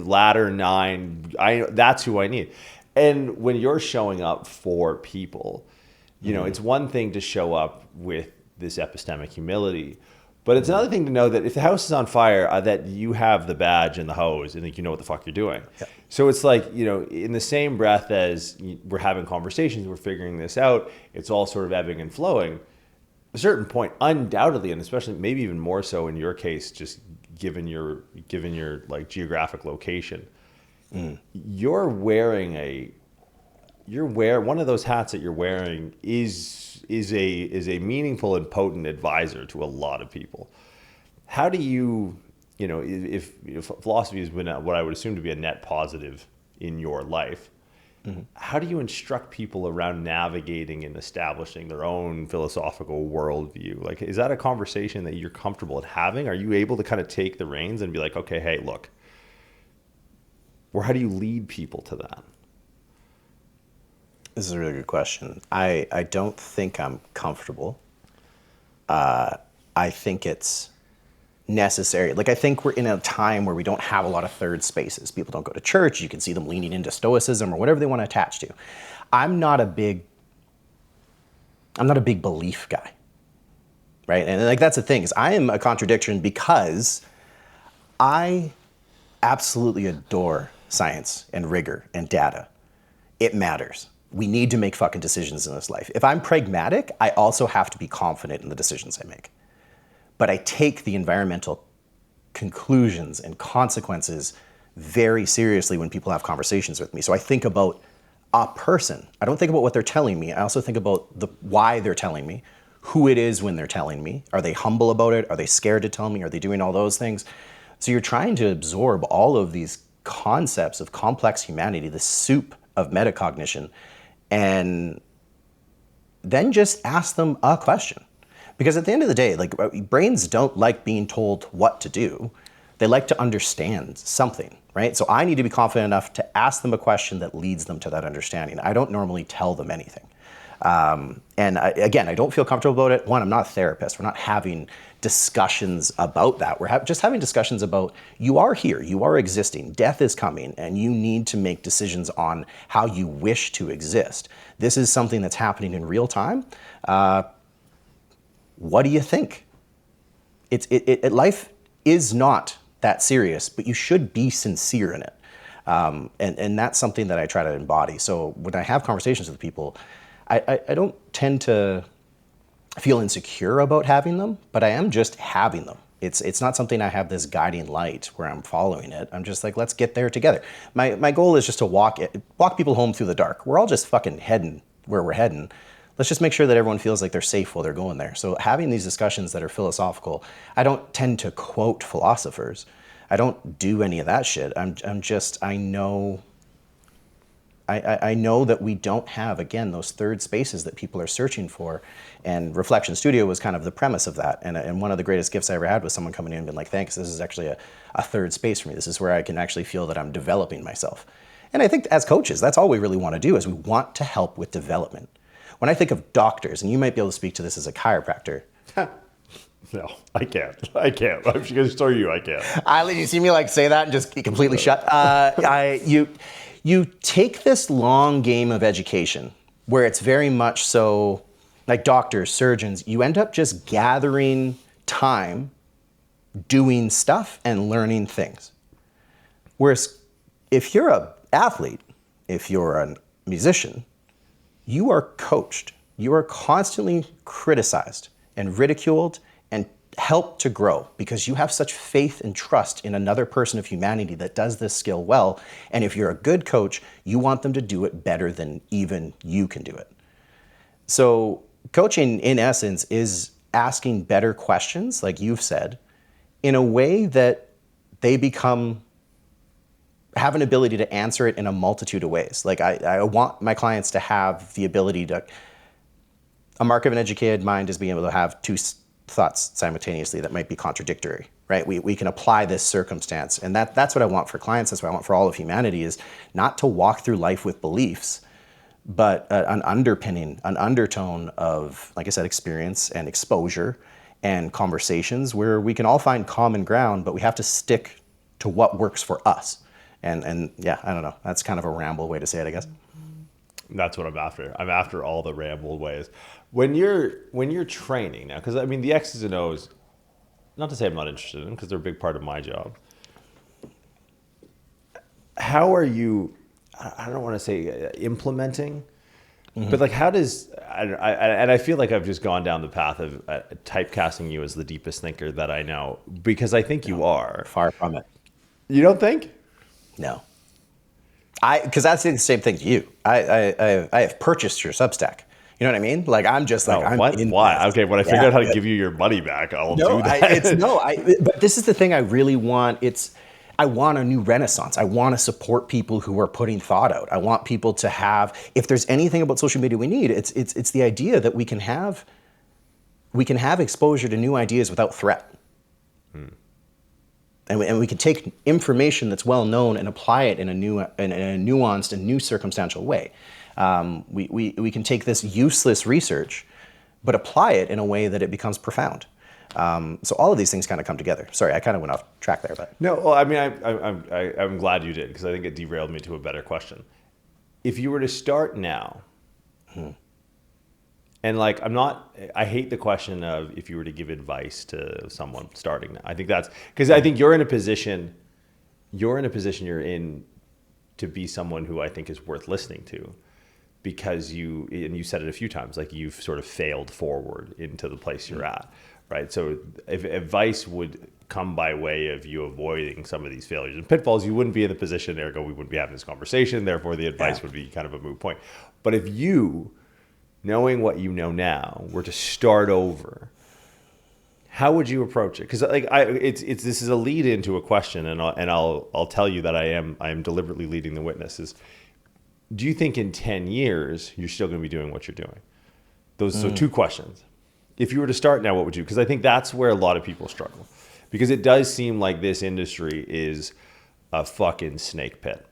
Ladder 9. That's who I need. And when you're showing up for people, it's one thing to show up with this epistemic humility, but it's another thing to know that if the house is on fire, that you have the badge and the hose and you know what the fuck you're doing. Yeah. So it's like, in the same breath as we're having conversations, we're figuring this out, it's all sort of ebbing and flowing. At a certain point, undoubtedly, and especially maybe even more so in your case, just given your like geographic location, you're wearing one of those hats that you're wearing is a meaningful and potent advisor to a lot of people. How do you, if philosophy has been what I would assume to be a net positive in your life, how do you instruct people around navigating and establishing their own philosophical worldview? Like, is that a conversation that you're comfortable at having? Are you able to kind of take the reins and be like, okay, hey, look, or how do you lead people to that? This is a really good question. I don't think I'm comfortable. I think it's necessary. Like, I think we're in a time where we don't have a lot of third spaces. People don't go to church. You can see them leaning into stoicism or whatever they want to attach to. I'm not a big belief guy, right? And like, that's the thing, is I am a contradiction because I absolutely adore science and rigor and data. It matters. We need to make fucking decisions in this life. If I'm pragmatic, I also have to be confident in the decisions I make. But I take the environmental conclusions and consequences very seriously when people have conversations with me. So I think about a person. I don't think about what they're telling me. I also think about why they're telling me, who it is when they're telling me. Are they humble about it? Are they scared to tell me? Are they doing all those things? So you're trying to absorb all of these concepts of complex humanity, the soup of metacognition, and then just ask them a question. Because at the end of the day, like, brains don't like being told what to do. They like to understand something, right? So I need to be confident enough to ask them a question that leads them to that understanding. I don't normally tell them anything. I don't feel comfortable about it. One, I'm not a therapist. We're not having discussions about that. We're just having discussions about, you are here, you are existing, death is coming, and you need to make decisions on how you wish to exist. This is something that's happening in real time. What do you think? Life is not that serious, but you should be sincere in it. And that's something that I try to embody. So when I have conversations with people, I don't tend to feel insecure about having them, but I am just having them. It's not something I have this guiding light where I'm following it. I'm just like, let's get there together. My goal is just to walk people home through the dark. We're all just fucking heading where we're heading. Let's just make sure that everyone feels like they're safe while they're going there. So having these discussions that are philosophical, I don't tend to quote philosophers. I don't do any of that shit. I know that we don't have, again, those third spaces that people are searching for. And Reflection Studio was kind of the premise of that. And one of the greatest gifts I ever had was someone coming in and being like, thanks, this is actually a third space for me. This is where I can actually feel that I'm developing myself. And I think as coaches, that's all we really want to do, is we want to help with development. When I think of doctors, and you might be able to speak to this as a chiropractor. No, I can't. I'm just going to story you, I can't. Eileen, you see me like say that and just completely shut? You take this long game of education where it's very much so, like doctors, surgeons, you end up just gathering time, doing stuff and learning things. Whereas if you're an athlete, if you're a musician, you are coached. You are constantly criticized and ridiculed and helped to grow because you have such faith and trust in another person of humanity that does this skill well. And if you're a good coach, you want them to do it better than even you can do it. So coaching, in essence, is asking better questions, like you've said, in a way that they have an ability to answer it in a multitude of ways. Like I want my clients to have the ability to, a mark of an educated mind is being able to have two thoughts simultaneously that might be contradictory, right? We can apply this circumstance. And that's what I want for clients. That's what I want for all of humanity, is not to walk through life with beliefs, but an underpinning, an undertone of, like I said, experience and exposure and conversations where we can all find common ground, but we have to stick to what works for us. And yeah, I don't know. That's kind of a ramble way to say it, I guess. That's what I'm after. I'm after all the rambled ways. When you're training now, because I mean the X's and O's, not to say I'm not interested in them, because they're a big part of my job. How are you? I don't want to say implementing, but like how does? And I feel like I've just gone down the path of typecasting you as the deepest thinker that I know, because I think you are. Far from it. You don't think? No. Because that's the same thing to you. I have purchased your Substack. You know what I mean? Like I'm just like, I'm what? in Why? this. Okay, when I figure out how to give you your money back, I'll do that. But this is the thing I really want. I want a new renaissance. I want to support people who are putting thought out. I want people to have, if there's anything about social media we need, it's the idea that we can have exposure to new ideas without threat. And we can take information that's well known and apply it in a nuanced and new circumstantial way. We can take this useless research, but apply it in a way that it becomes profound. So all of these things kind of come together. Sorry, I kind of went off track there, but No, well, I mean, I'm glad you did, because I think it derailed me to a better question. If you were to start now, and like, I hate the question of if you were to give advice to someone starting now. I think that's, because I think you're in a position you're in to be someone who I think is worth listening to, because you said it a few times, like you've sort of failed forward into the place you're at, right? So if advice would come by way of you avoiding some of these failures and pitfalls, you wouldn't be in the position, ergo we wouldn't be having this conversation, therefore the advice would be kind of a moot point. But if you, knowing what you know now, were to start over, how would you approach it? Because like this is a lead into a question, and I'll tell you that I am deliberately leading the witnesses. Do you think in 10 years you're still going to be doing what you're doing? So 2 questions. If you were to start now, what would you? Because I think that's where a lot of people struggle, because it does seem like this industry is a fucking snake pit.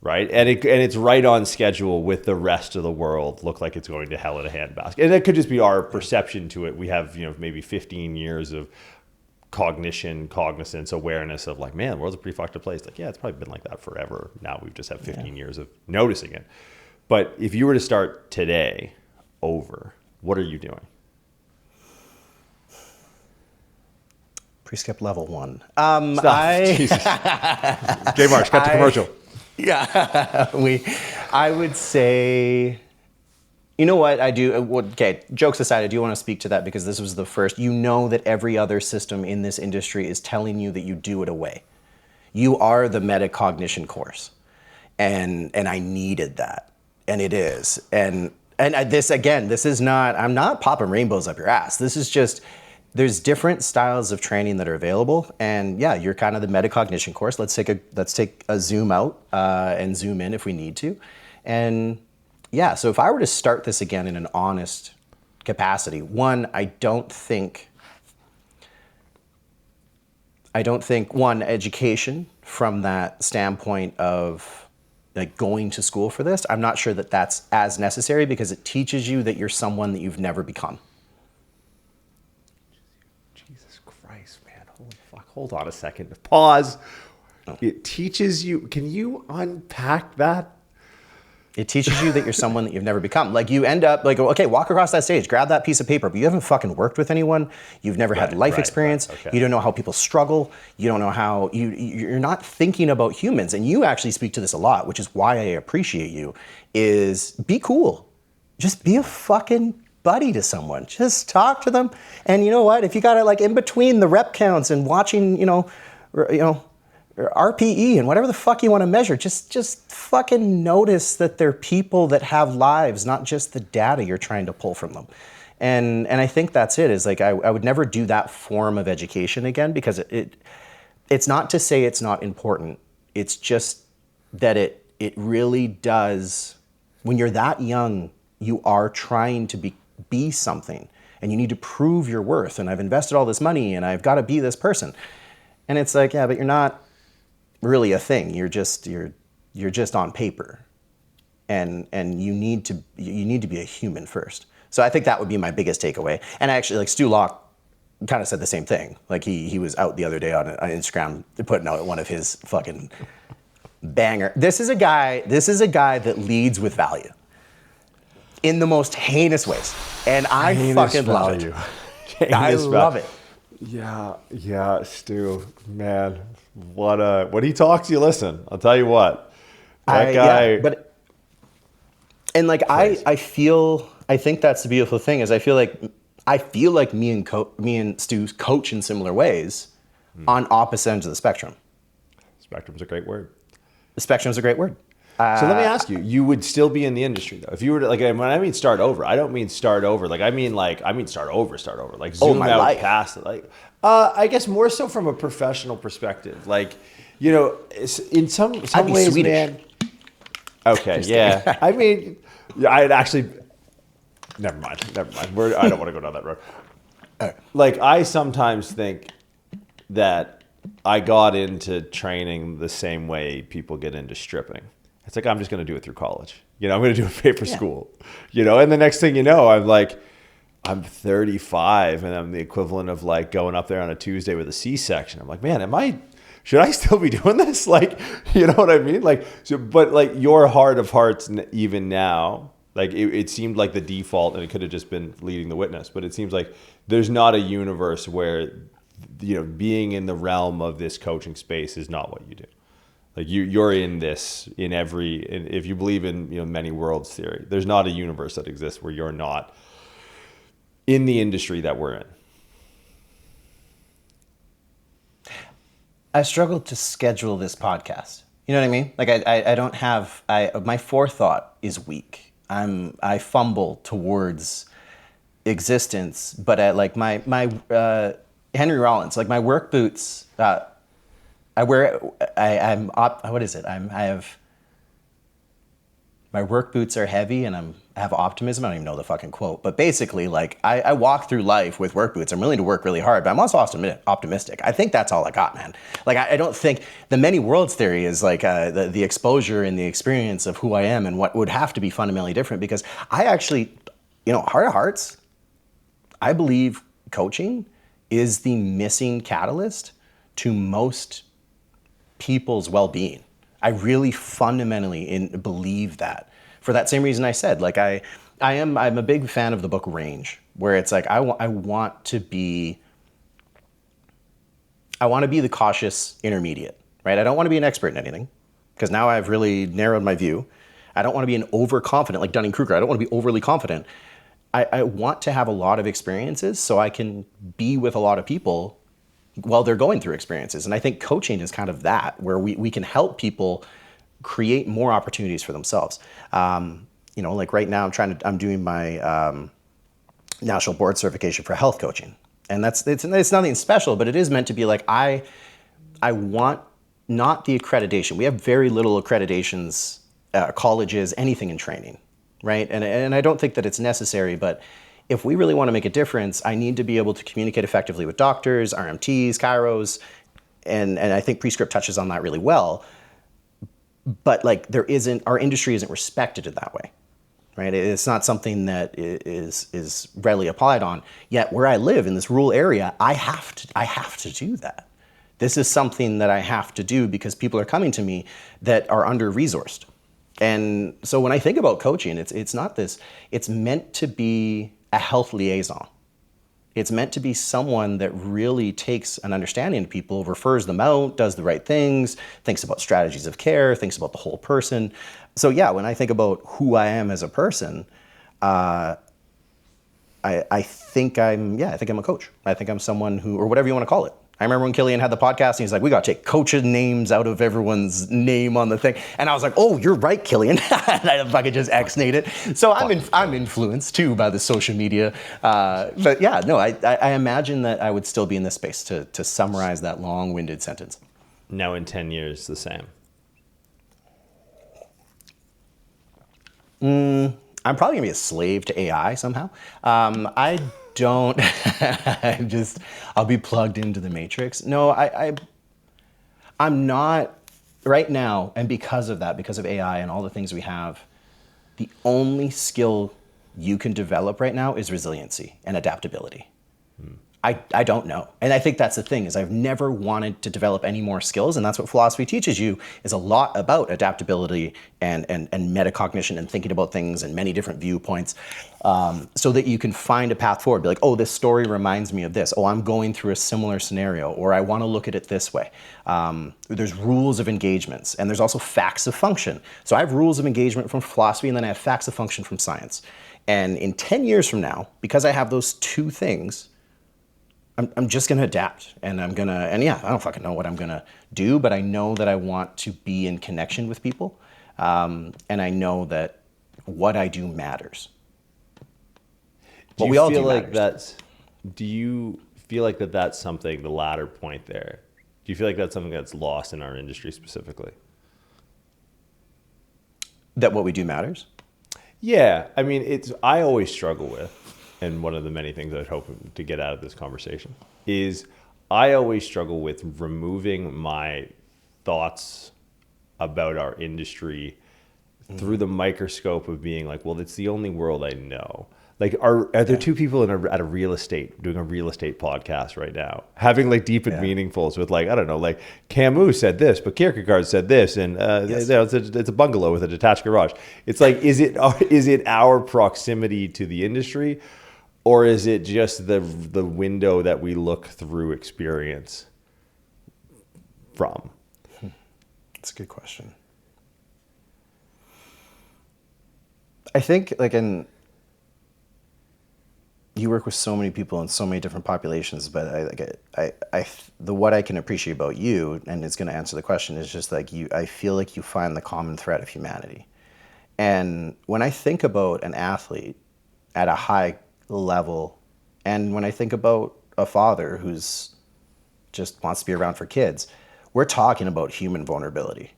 Right, and it's right on schedule with the rest of the world. Look like it's going to hell in a handbasket, and it could just be our perception to it. We have maybe 15 years of cognizance, awareness of like, man, the world's a pretty fucked up place. Like, yeah, it's probably been like that forever. Now we've just had 15 years of noticing it. But if you were to start today over, what are you doing? pre-skip level 1. Jesus. J Marsh, cut the commercial. Yeah, I would say, you know what I do. Okay, jokes aside, I do want to speak to that, because this was the first. That every other system in this industry is telling you that you do it away. You are the metacognition course, and I needed that, and it is, and this again, this is not. I'm not popping rainbows up your ass. This is just. There's different styles of training that are available, and yeah, you're kind of the metacognition course. Let's take a zoom out and zoom in if we need to, and yeah. So if I were to start this again in an honest capacity, one, I don't think education from that standpoint of like going to school for this. I'm not sure that that's as necessary, because it teaches you that you're someone that you've never become. Hold on a second. Pause. It teaches you. Can you unpack that? It teaches you that you're someone that you've never become. Like, you end up like, okay, walk across that stage, grab that piece of paper, but you haven't fucking worked with anyone. You've never had life experience. Okay. You don't know how people struggle. You don't know how you're not thinking about humans. And you actually speak to this a lot, which is why I appreciate you, is be cool. Just be a fucking buddy to someone. Just talk to them. And you know what? If you got it like in between the rep counts and watching, RPE and whatever the fuck you want to measure, just fucking notice that they're people that have lives, not just the data you're trying to pull from them. And I think that's it, is like, I would never do that form of education again, because it's not to say it's not important. It's just that it really does, when you're that young, you are trying to be something, and you need to prove your worth, and I've invested all this money and I've got to be this person. And it's like, yeah, but you're not really a thing. You're just on paper, and you need to be a human first. So I think that would be my biggest takeaway. And actually, like, Stu Locke kind of said the same thing. Like, he was out the other day on Instagram putting out one of his fucking banger. This is a guy that leads with value in the most heinous ways, and I fucking love it. I love it. Yeah, Stu, man, when he talks, you listen. I'll tell you what, that guy. Yeah, and like, I think that's the beautiful thing, is I feel like me and Stu coach in similar ways on opposite ends of the spectrum. Spectrum's a great word. The spectrum's a great word. So let me ask you, you would still be in the industry though? If you were to, like, when I mean start over, I don't mean start over. Like, I mean start over. Like, zoom out life. past it. Like, I guess more so from a professional perspective. Like, in some ways, Swedish. man. Okay, yeah. I mean, I'd actually, never mind. I don't want to go down that road. Like, I sometimes think that I got into training the same way people get into stripping. It's like, I'm just going to do it through college. I'm going to do it paper school, and the next thing you know, I'm 35 and I'm the equivalent of like going up there on a Tuesday with a C-section. I'm like, man, should I still be doing this? Like, you know what I mean? Like, so, but like your heart of hearts, even now, like it seemed like the default, and it could have just been leading the witness, but it seems like there's not a universe where, being in the realm of this coaching space is not what you do. Like you're in this if you believe in, many worlds theory, there's not a universe that exists where you're not in the industry that we're in. I struggled to schedule this podcast. You know what I mean? Like I don't have, my forethought is weak. I fumble towards existence, but like my Henry Rollins, like my work boots, my work boots are heavy and I have optimism. I don't even know the fucking quote, but basically like I walk through life with work boots. I'm willing to work really hard, but I'm also optimistic. I think that's all I got, man. Like I don't think the many worlds theory is like the exposure and the experience of who I am and what would have to be fundamentally different, because I actually, heart of hearts, I believe coaching is the missing catalyst to most people's well-being. I really fundamentally believe that. For that same reason I said, like I'm a big fan of the book Range, where it's like I want to be the cautious intermediate, right? I don't want to be an expert in anything, because now I've really narrowed my view. I don't want to be an overconfident, like Dunning-Kruger. I don't want to be overly confident. I want to have a lot of experiences so I can be with a lot of people while they're going through experiences. And I think coaching is kind of that, where we can help people create more opportunities for themselves. Like right now I'm doing my national board certification for health coaching. And it's nothing special, but it is meant to be like, I want not the accreditation. We have very little accreditations, colleges, anything in training, right? And I don't think that it's necessary, but if we really want to make a difference, I need to be able to communicate effectively with doctors, RMTs, chiros, and I think Prescript touches on that really well. But like our industry isn't respected in that way, right? It's not something that is readily applied on. Yet where I live in this rural area, I have to do that. This is something that I have to do because people are coming to me that are under-resourced. And so when I think about coaching, it's not this. It's meant to be a health liaison. It's meant to be someone that really takes an understanding of people, refers them out, does the right things, thinks about strategies of care, thinks about the whole person. So yeah, when I think about who I am as a person, I think I'm a coach. I think I'm someone who, or whatever you want to call it. I remember when Killian had the podcast and he's like, we got to take coaches' names out of everyone's name on the thing. And I was like, oh, you're right, Killian. And I fucking just X-nayed it. So I'm influenced too by the social media. But yeah, no, I imagine that I would still be in this space to summarize that long-winded sentence. Now in 10 years, the same. I'm probably gonna be a slave to AI somehow. I don't, I'll be plugged into the matrix. No, I'm not right now. And because of that, because of AI and all the things we have, the only skill you can develop right now is resiliency and adaptability. I don't know. And I think that's the thing, is I've never wanted to develop any more skills. And that's what philosophy teaches you, is a lot about adaptability and metacognition and thinking about things and many different viewpoints, so that you can find a path forward. Be like, oh, this story reminds me of this. Oh, I'm going through a similar scenario, or I want to look at it this way. There's rules of engagements, and there's also facts of function. So I have rules of engagement from philosophy, and then I have facts of function from science. And in 10 years from now, because I have those two things, I'm just going to adapt, and I don't fucking know what I'm going to do, but I know that I want to be in connection with people. And I know that what I do matters. Do you feel like that's something, the latter point there, do you feel like that's something that's lost in our industry specifically? That what we do matters? Yeah. I mean, I always struggle with, and one of the many things I'd hope to get out of this conversation is, I always struggle with removing my thoughts about our industry through the microscope of being like, well, it's the only world I know. Like, are there two people at a real estate doing a real estate podcast right now, having like deep and meaningfuls with like, I don't know, like Camus said this, but Kierkegaard said this, and it's a bungalow with a detached garage. It's like, is it our proximity to the industry, or is it just the window that we look through experience from? That's a good question. I think you work with so many people in so many different populations, but what I can appreciate about you, and it's going to answer the question, is just like I feel like you find the common thread of humanity. And when I think about an athlete at a high level, and when I think about a father who's just wants to be around for kids, we're talking about human vulnerability.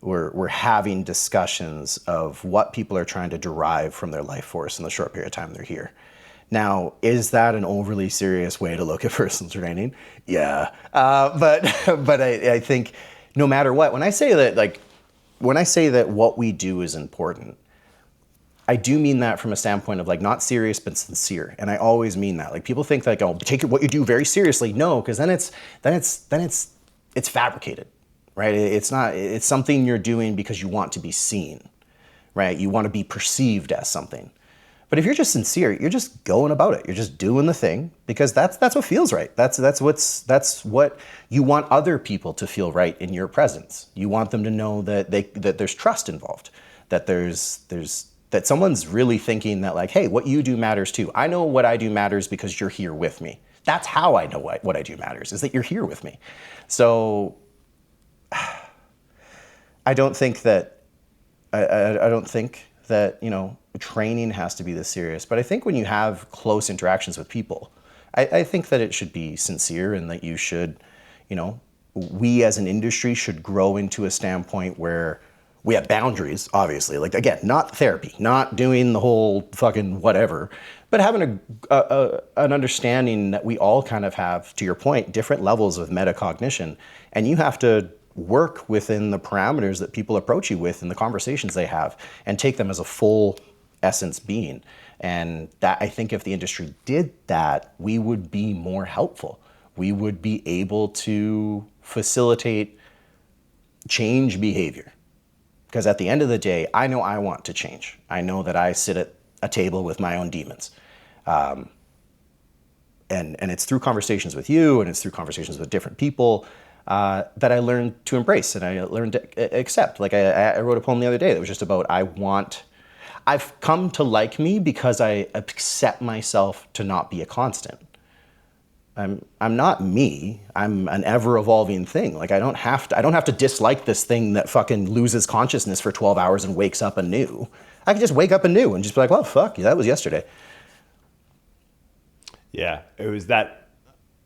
We're having discussions of what people are trying to derive from their life force in the short period of time they're here. Now, is that an overly serious way to look at personal training? Yeah, but I think no matter what, when I say that what we do is important, I do mean that from a standpoint of like not serious but sincere, and I always mean that. Like people think like, oh, take what you do very seriously. No, because then it's fabricated, right? It's not. It's something you're doing because you want to be seen, right? You want to be perceived as something. But if you're just sincere, you're just going about it. You're just doing the thing because that's what feels right. That's what you want other people to feel right in your presence. You want them to know that there's trust involved, that that someone's really thinking that like, hey, what you do matters too. I know what I do matters because you're here with me. That's how I know what I do matters, is that you're here with me. So I don't think that training has to be this serious, but I think when you have close interactions with people, I think that it should be sincere, and that you should, we as an industry should grow into a standpoint where we have boundaries, obviously. Like, again, not therapy, not doing the whole fucking whatever, but having an understanding that we all kind of have, to your point, different levels of metacognition, and you have to work within the parameters that people approach you with in the conversations they have, and take them as a full essence being. And that, I think if the industry did that, we would be more helpful. We would be able to facilitate change behavior. Because at the end of the day, I know I want to change. I know that I sit at a table with my own demons. And it's through conversations with you, and it's through conversations with different people that I learned to embrace, and I learned to accept. Like I wrote a poem the other day that was just about, I've come to like me because I accept myself to not be a constant. I'm not me. I'm an ever-evolving thing. Like I don't have to dislike this thing that fucking loses consciousness for 12 hours and wakes up anew. I can just wake up anew and just be like, well, fuck, that was yesterday. Yeah, it was that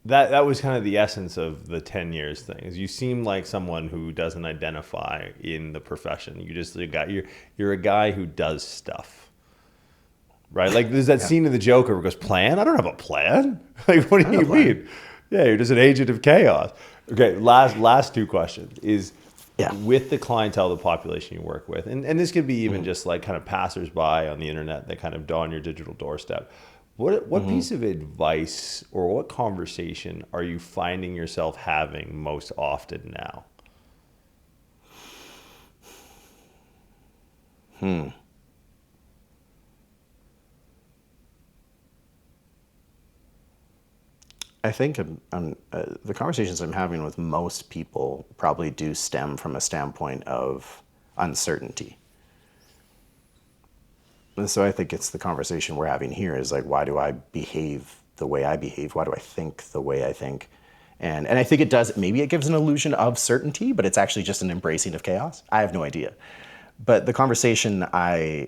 was kind of the essence of the 10 years thing. Is you seem like someone who doesn't identify in the profession. You're a guy who does stuff, right? Like there's that scene in The Joker where it goes, plan? I don't have a plan. Like what do you mean? Yeah, you're just an agent of chaos. Okay, last two questions is with the clientele, the population you work with, and this could be even just like kind of passersby on the internet that kind of dawn your digital doorstep. What piece of advice or what conversation are you finding yourself having most often now? I think the conversations I'm having with most people probably do stem from a standpoint of uncertainty. And so I think it's the conversation we're having here is like, why do I behave the way I behave? Why do I think the way I think? And I think maybe it gives an illusion of certainty, but it's actually just an embracing of chaos. I have no idea. But the conversation I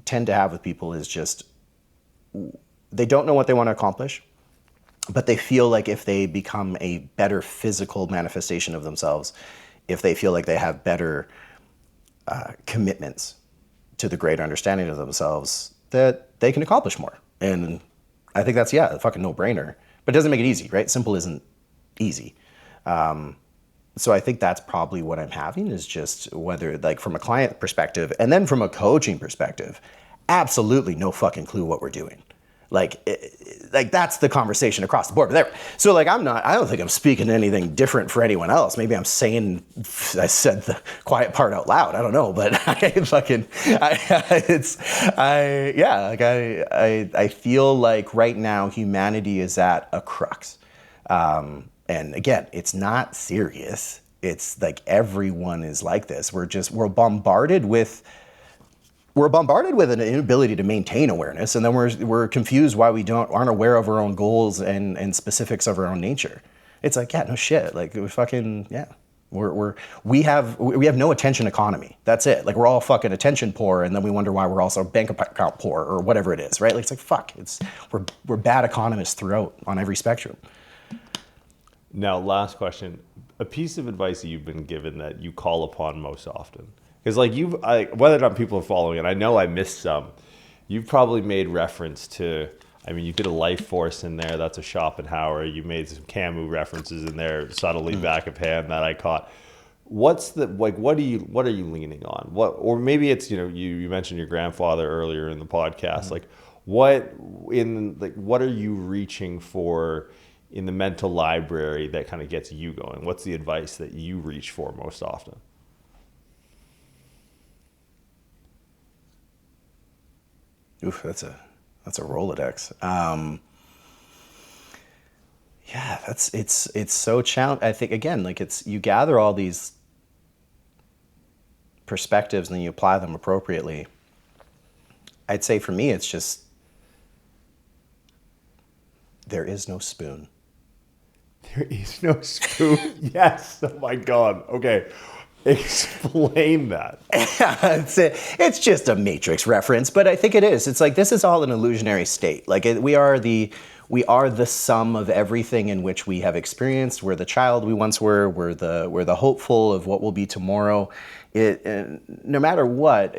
tend to have with people is just, they don't know what they want to accomplish, but they feel like if they become a better physical manifestation of themselves, if they feel like they have better commitments to the greater understanding of themselves, that they can accomplish more. And I think that's, a fucking no-brainer. But it doesn't make it easy, right? Simple isn't easy. So I think that's probabprobably what I'm having, is just whether, like, from a client perspective and then from a coaching perspective, absolutely no fucking clue what we're doing. Like that's the conversation across the board. But there, so like I don't think I'm speaking anything different for anyone else. Maybe I said the quiet part out loud. I don't know, but I feel like right now humanity is at a crux. And again, it's not serious. It's like everyone is like this. We're bombarded with an inability to maintain awareness, and then we're confused why we aren't aware of our own goals and specifics of our own nature. It's like, yeah, no shit. Like we have no attention economy. That's it. Like we're all fucking attention poor, and then we wonder why we're also bank account poor or whatever it is, right? Like it's like fuck. We're bad economists throughout on every spectrum. Now, last question: a piece of advice that you've been given that you call upon most often. Because like whether or not people are following it, I know I missed some. You've probably made reference to, I mean, you did a Life Force in there. That's a Schopenhauer. You made some Camus references in there, subtly back of hand that I caught. What are you leaning on? Or maybe it's, you mentioned your grandfather earlier in the podcast. Like what are you reaching for in the mental library that kind of gets you going? What's the advice that you reach for most often? Oof, that's a Rolodex. It's so challenging. I think again, like you gather all these perspectives and then you apply them appropriately. I'd say for me, it's just there is no spoon. There is no spoon. Yes. Oh my God. Okay. Explain that. It's just a Matrix reference, but I think it is. It's like this is all an illusionary state. Like we are the sum of everything in which we have experienced. We're the child we once were. We're the hopeful of what will be tomorrow. No matter what,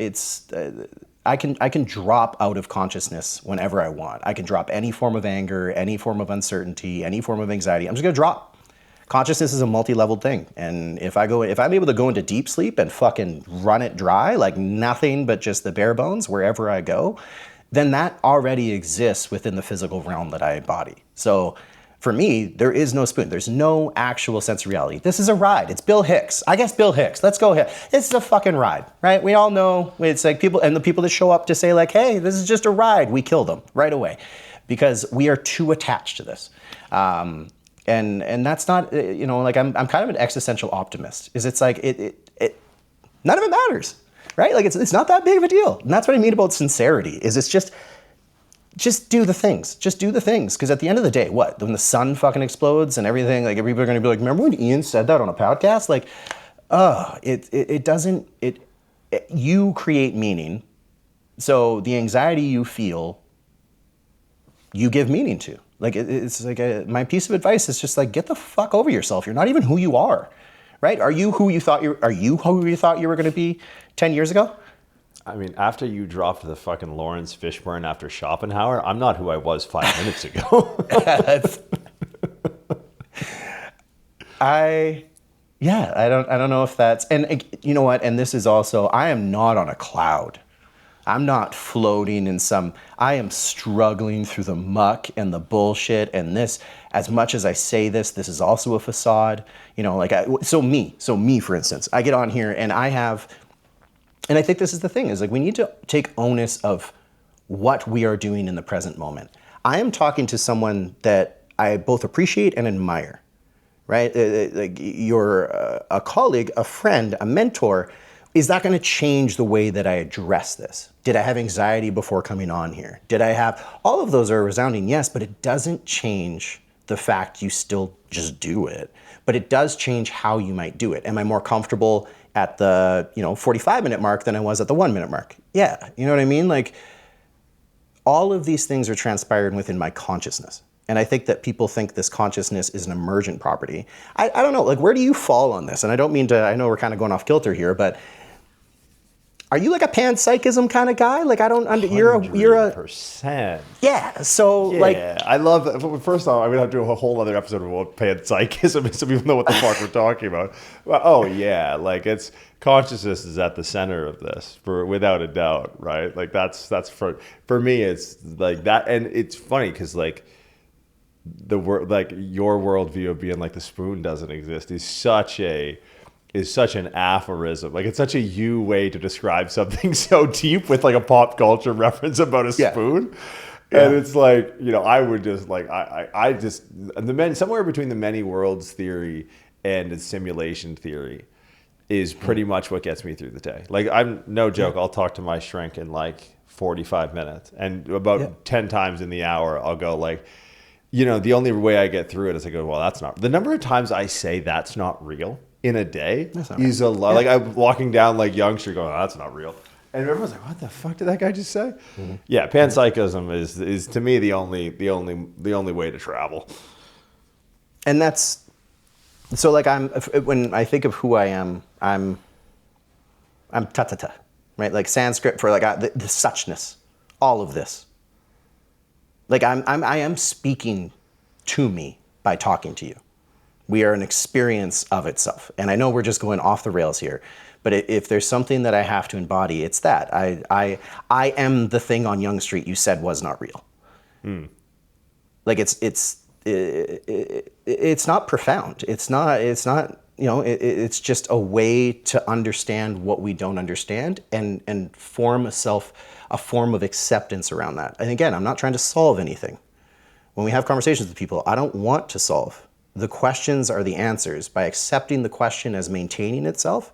I can drop out of consciousness whenever I want. I can drop any form of anger, any form of uncertainty, any form of anxiety. I'm just gonna drop. Consciousness is a multi-leveled thing, and if I'm able to go into deep sleep and fucking run it dry, like nothing but just the bare bones wherever I go, then that already exists within the physical realm that I embody. So for me, there is no spoon. There's no actual sense of reality. This is a ride. It's Bill Hicks. I guess Bill Hicks. Let's go here. It's a fucking ride, right? We all know it's like the people that show up to say like, hey, this is just a ride, we kill them right away because we are too attached to this. And that's not, like I'm kind of an existential optimist. It's like it none of it matters, right? Like it's not that big of a deal. And that's what I mean about sincerity. It's just do the things. Just do the things. Because at the end of the day, when the sun fucking explodes and everything, like people are going to be like, remember when Ian said that on a podcast? Like, you create meaning. So the anxiety you feel, you give meaning to. Like it's like my piece of advice is just like get the fuck over yourself. You're not even who you are, right? Are you who you thought you were going to be 10 years ago? I mean, after you dropped the fucking Lawrence Fishburne after Schopenhauer, I'm not who I was 5 minutes ago. I don't know if that's, and you know what? And this is also, I am not on a cloud. I'm not floating in I am struggling through the muck and the bullshit and this, as much as I say this is also a facade, so me, for instance, I get on here and and I think this is the thing, is like, we need to take onus of what we are doing in the present moment. I am talking to someone that I both appreciate and admire, right? Like you're a colleague, a friend, a mentor. Is that going to change the way that I address this? Did I have anxiety before coming on here? Did I have, all of those are a resounding yes, but it doesn't change the fact you still just do it. But it does change how you might do it. Am I more comfortable at the 45-minute mark than I was at the 1-minute mark? Yeah, you know what I mean? Like all of these things are transpiring within my consciousness. And I think that people think this consciousness is an emergent property. I don't know, like where do you fall on this? And I don't mean to, I know we're kind of going off kilter here, but are you like a panpsychism kind of guy? Like I don't under you're a 100%. yeah. So Yeah, like I love that. First off, I'm gonna have to do a whole other episode of what panpsychism is, so people know what the fuck we're talking about. Well, oh yeah, like it's consciousness is at the center of this, without a doubt, right? Like that's for me, it's like that, and it's funny because like the word, like your worldview of being like the spoon doesn't exist is such an aphorism. Like it's such a you way to describe something so deep with like a pop culture reference about a spoon. Yeah. And it's like, you know, I would just like, I just, somewhere between the many worlds theory and the simulation theory is pretty much what gets me through the day. Like I'm no joke. I'll talk to my shrink in like 45 minutes and about 10 times in the hour, I'll go like, you know, the only way I get through it is I go, well, that's not, the number of times I say that's not real in a day is a lot. Like I'm walking down like Youngster going, oh, that's not real. And everyone's like, what the fuck did that guy just say? Mm-hmm. Yeah, panpsychism is to me the only way to travel. And that's, so like when I think of who I am, I'm ta-ta-ta, right? Like Sanskrit for like the suchness, all of this. Like I am speaking to me by talking to you. We are an experience of itself. And I know we're just going off the rails here, but if there's something that I have to embody, it's that. I am the thing on Yonge Street you said was not real. Mm. Like it's not profound. It's not, you know, it's just a way to understand what we don't understand and form a form of acceptance around that. And again, I'm not trying to solve anything. When we have conversations with people, I don't want to solve. The questions are the answers. By accepting the question as maintaining itself,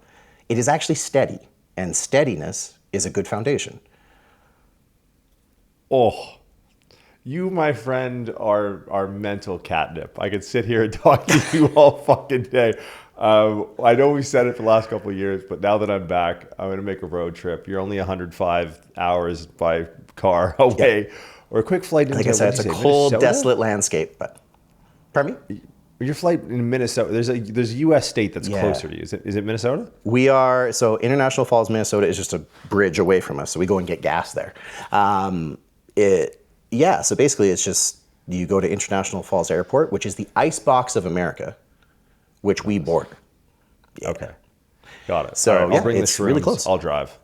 it is actually steady. And steadiness is a good foundation. Oh, you, my friend, are mental catnip. I could sit here and talk to you all fucking day. I know we said it for the last couple of years, but now that I'm back, I'm going to make a road trip. You're only 105 hours by car away. Or a quick flight into, like I said, it's a cold, Minnesota? Desolate landscape. But pardon me? Your flight in Minnesota, there's a U.S. state that's closer to you. Is it Minnesota? We are, so International Falls, Minnesota is just a bridge away from us. So we go and get gas there. So basically it's just, you go to International Falls Airport, which is the icebox of America, which we border. Yeah. Okay. Got it. So right, I'll bring it's really close. I'll drive.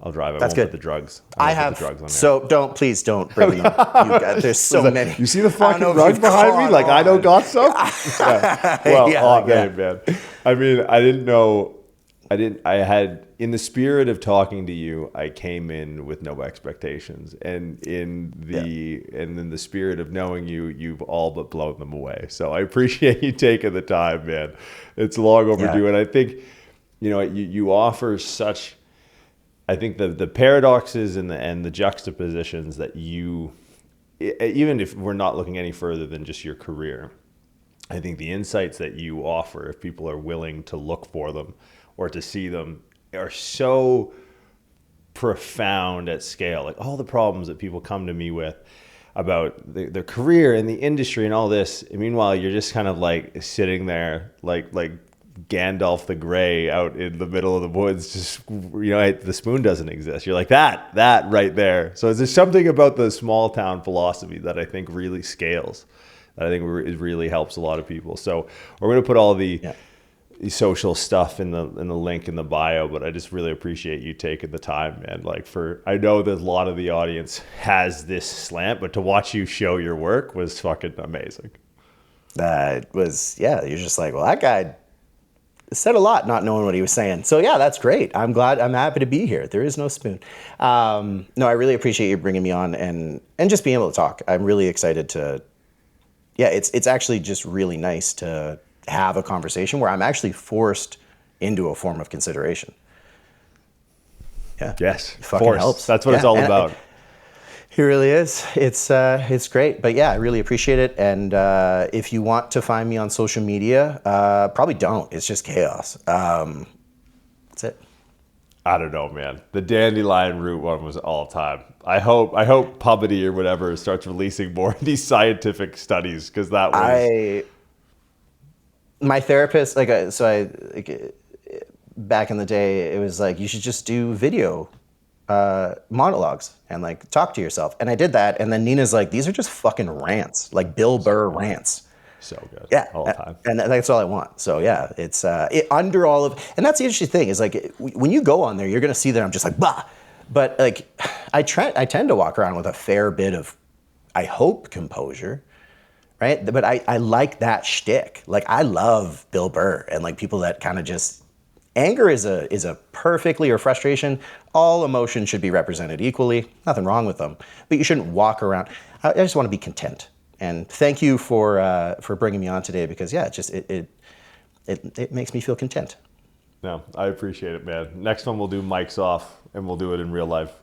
I That's good. Put the drugs. I have. The drugs on there. So please don't bring them. There's so many. You see the fucking rugs behind me? Like I don't got some. Yeah. Well, man. I mean, I didn't know. I had, in the spirit of talking to you, I came in with no expectations, and in the spirit of knowing you, you've all but blown them away. So I appreciate you taking the time, man. It's long overdue, and I think, you know, you offer such. I think the paradoxes and the juxtapositions that you, even if we're not looking any further than just your career, I think the insights that you offer, if people are willing to look for them or to see them, are so profound at scale. Like all the problems that people come to me with about their career and the industry and all this, and meanwhile you're just kind of like sitting there like Gandalf the Grey out in the middle of the woods, just, you know, the spoon doesn't exist. You're like that right there. So there's something about the small town philosophy that I think really scales, that I think it really helps a lot of people. So we're going to put all the social stuff in the link in the bio, but I just really appreciate you taking the time, man. Like I know that a lot of the audience has this slant, but to watch you show your work was fucking amazing. That was, you're just like, well, that guy said a lot not knowing what he was saying. So that's great. I'm happy to be here. There is no spoon. No, I really appreciate you bringing me on and just being able to talk. I'm really excited to, it's actually just really nice to have a conversation where I'm actually forced into a form of consideration. Yeah. Yes. It fucking helps. That's what it's all about. It really is. It's great. But I really appreciate it. And if you want to find me on social media, probably don't. It's just chaos. That's it. I don't know, man. The Dandelion Root one was all time. I hope PubMed or whatever starts releasing more of these scientific studies, because that was. My therapist, back in the day, it was like, you should just do video monologues and like talk to yourself. And I did that. And then Nina's like, these are just fucking rants, like Bill Burr rants. So good. Yeah. All the time. And that's all I want. So yeah, it's under all of, and that's the interesting thing is like, when you go on there, you're going to see that I'm just like, bah. But like, I tend to walk around with a fair bit of, I hope, composure. Right. But I like that shtick. Like, I love Bill Burr and like people that kind of just, anger is a perfectly, or frustration, all emotions should be represented equally. Nothing wrong with them. But you shouldn't walk around. I just want to be content. And thank you for bringing me on today, because yeah, it makes me feel content. No, I appreciate it, man. Next one we'll do mics off and we'll do it in real life.